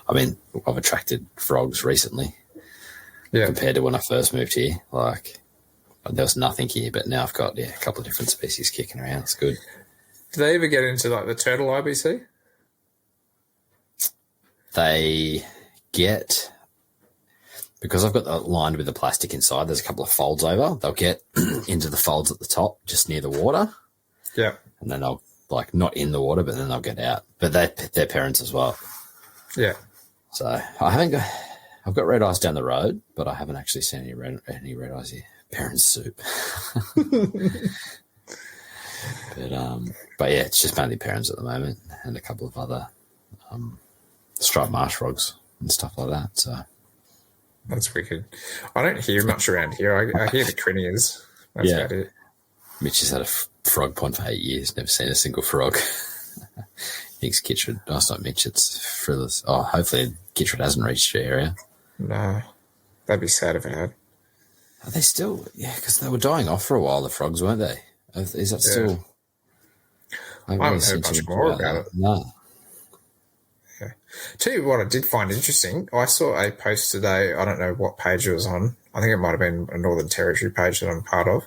I mean, I've attracted frogs recently compared to when I first moved here. Like there was nothing here, but now I've got a couple of different species kicking around. It's good. Do they ever get into like the turtle IBC? They get, because I've got that lined with the plastic inside, there's a couple of folds over. They'll get into the folds at the top, just near the water. Yeah. And then they'll, like, not in the water, but then they'll get out. But they're parents as well. Yeah. So I've got red eyes down the road, but I haven't actually seen any red eyes here. Parents soup. But yeah, it's just mainly parents at the moment and a couple of other striped marsh frogs and stuff like that. So that's wicked. I don't hear much around here. I hear the crinias. That's about it. Mitch has had a frog pond for 8 years, never seen a single frog. Thinks Kitchard. Oh, it's not Mitch, it's Frilis. Oh, hopefully Kitchard hasn't reached your area. No, that'd be sad if it had. Are they still? Yeah, because they were dying off for a while, the frogs, weren't they? Is that still? I haven't heard much more about it. No. Yeah. Tell you what I did find interesting. I saw a post today. I don't know what page it was on. I think it might have been a Northern Territory page that I'm part of,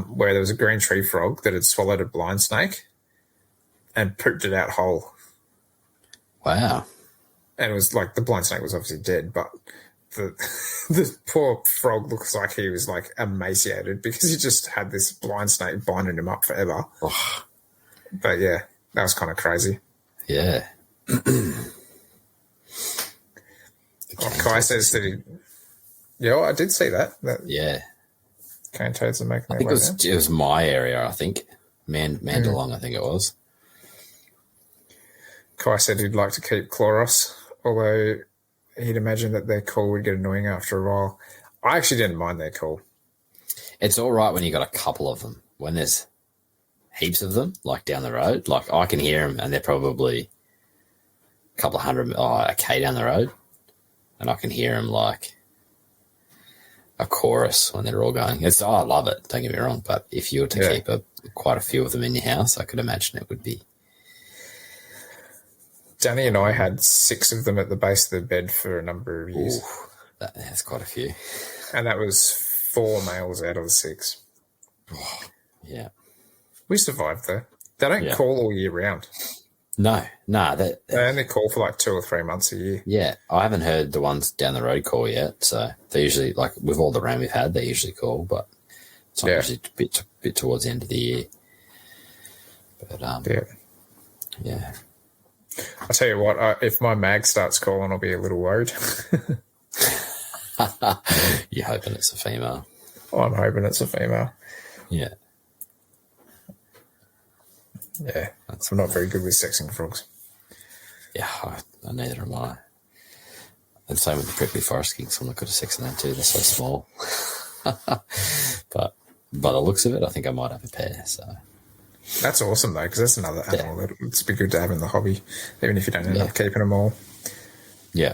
where there was a green tree frog that had swallowed a blind snake and pooped it out whole. Wow. And it was like the blind snake was obviously dead, but the poor frog looks like he was like emaciated because he just had this blind snake binding him up forever. Oh. But yeah, that was kind of crazy. Yeah. Kai says that Yeah, well, I did see that. Yeah. Cane toads are making I their think way it was my area, I think. Mandalong, I think it was. Kai said he'd like to keep Chloros, although he'd imagine that their call would get annoying after a while. I actually didn't mind their call. It's all right when you got a couple of them. When there's heaps of them, like down the road, like I can hear them and they're probably a couple of hundred, a K down the road, and I can hear them like a chorus when they're all going. I love it, don't get me wrong, but if you were to keep quite a few of them in your house, I could imagine it would be. Danny and I had 6 of them at the base of the bed for a number of years. Ooh, that's quite a few. And that was 4 males out of the 6. Yeah. We survived though. They don't call all year round. No. They only call for like 2 or 3 months a year. Yeah. I haven't heard the ones down the road call yet. So they usually, like with all the rain we've had, they usually call, but it's not usually a bit towards the end of the year. But yeah. I tell you what, if my mag starts calling, I'll be a little worried. You're hoping it's a female. I'm hoping it's a female. Yeah. Yeah. I'm not very good with sexing frogs. Yeah, neither am I. And same with the prickly forest skinks. I'm not good at sexing them too. They're so small. But by the looks of it, I think I might have a pair. So that's awesome though, because that's another animal that it's be good to have in the hobby, even if you don't end up keeping them all. Yeah.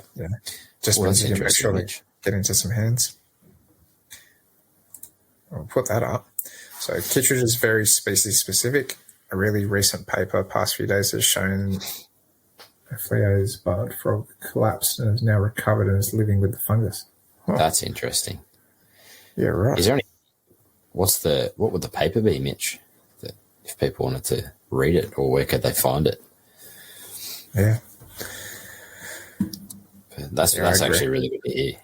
Just means you can make sure they get into some hands. I'll put that up. So Kittredge is very species specific. A really recent paper, past few days, has shown Fleo's barred frog collapsed and is now recovered and is living with the fungus. Oh. That's interesting. Yeah, right. Is there any? What would the paper be, Mitch? That if people wanted to read it, or where could they find it? Yeah. That's actually really good to hear.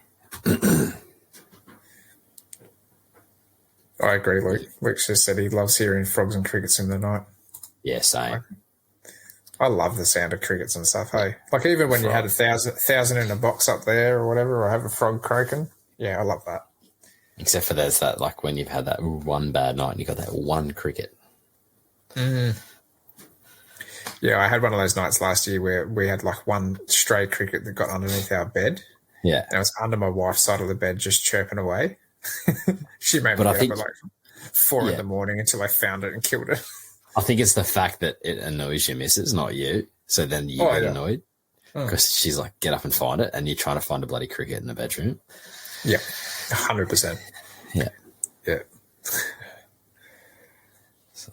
I agree, Luke. Luke just said he loves hearing frogs and crickets in the night. Yeah, same. I love the sound of crickets and stuff, hey? Like even when you had 1,000 in a box up there or whatever, or have a frog croaking. Yeah, I love that. Except for there's that, like when you've had that one bad night and you got that one cricket. Mm. Yeah, I had one of those nights last year where we had like one stray cricket that got underneath our bed. Yeah. And it was under my wife's side of the bed just chirping away. She made me up at like 4 in the morning until I found it and killed it. I think it's the fact that it annoys your missus, not you. So then you get annoyed because she's like, get up and find it, and you're trying to find a bloody cricket in the bedroom. Yeah, 100%. Yeah. Yeah. So,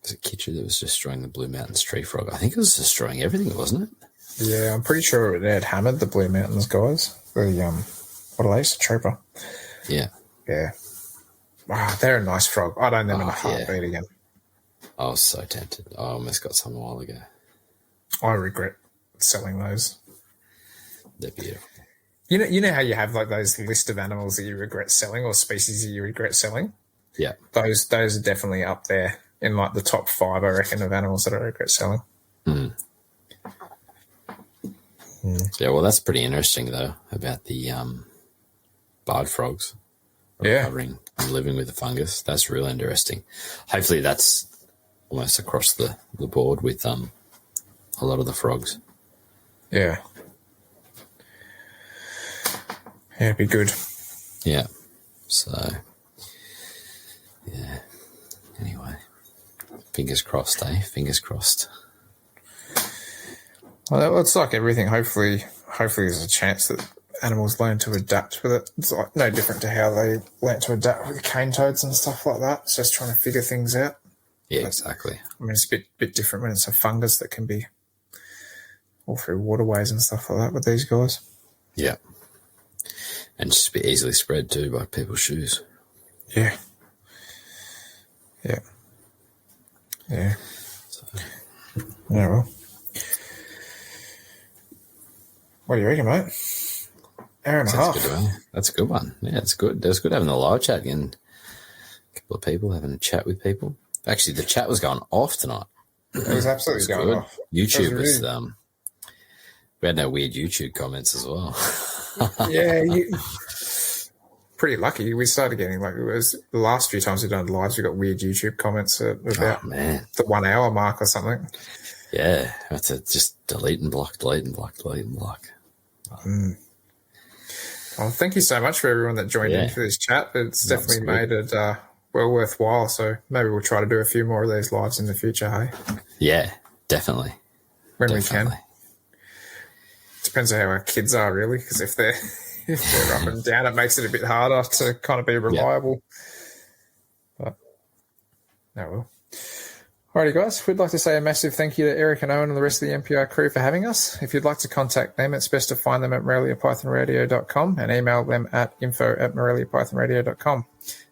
was it Kitcher that was destroying the Blue Mountains tree frog? I think it was destroying everything, wasn't it? Yeah, I'm pretty sure they had hammered the Blue Mountains guys. What are they? It's a trooper. Yeah. Yeah. Wow, they're a nice frog. I'd own them in a heartbeat again. I was so tempted. I almost got some a while ago. I regret selling those. They're beautiful. You know how you have like those list of animals that you regret selling or species that you regret selling? Yeah. Those are definitely up there in like the top 5, I reckon, of animals that I regret selling. Mm. Yeah, well, that's pretty interesting though about the barred frogs recovering and living with the fungus. That's really interesting. Hopefully that's almost across the board with a lot of the frogs. Yeah. Yeah, it'd be good. Yeah. So, yeah. Anyway, fingers crossed, eh? Fingers crossed. Well, it's like everything. Hopefully there's a chance that animals learn to adapt with it. It's like no different to how they learnt to adapt with the cane toads and stuff like that. It's just trying to figure things out. Yeah, exactly. I mean, it's a bit different when it's a fungus that can be all through waterways and stuff like that with these guys. Yeah. And just be easily spread too by people's shoes. Yeah. Yeah. Yeah. So. Yeah, well. What do you reckon, mate? Hour and a half. That's a good one. Yeah, it's good. It was good having the live chat again. A couple of people having a chat with people. Actually, the chat was going off tonight. It was absolutely going off. YouTube was We had no weird YouTube comments as well. Yeah, pretty lucky. We started getting, like, it was the last few times we've done lives, we got weird YouTube comments at about the 1 hour mark or something. Yeah, that's just delete and block, delete and block, delete and block. Well, thank you so much for everyone that joined in for this chat. It's definitely made it well worthwhile. So maybe we'll try to do a few more of these lives in the future, hey? Yeah, definitely. When we can. Depends on how our kids are, really, because if they're up and down, it makes it a bit harder to kind of be reliable. But well. Alrighty, guys. We'd like to say a massive thank you to Eric and Owen and the rest of the MPR crew for having us. If you'd like to contact them, it's best to find them at moreliapythonradio.com and email them at info@moreliapythonradio.com.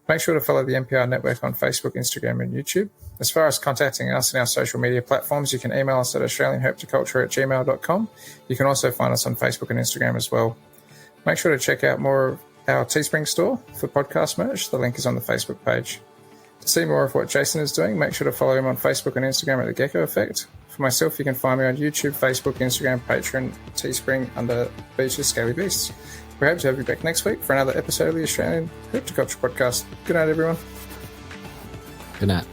Make sure to follow the MPR network on Facebook, Instagram, and YouTube. As far as contacting us in our social media platforms, you can email us at australianherpetoculture@gmail.com. You can also find us on Facebook and Instagram as well. Make sure to check out more of our Teespring store for podcast merch. The link is on the Facebook page. To see more of what Jason is doing, make sure to follow him on Facebook and Instagram at The Gecko Effect. For myself, you can find me on YouTube, Facebook, Instagram, Patreon, Teespring under Beaches Scaly Beasts. We hope to have you back next week for another episode of the Australian Herpetoculture Podcast. Good night, everyone. Good night.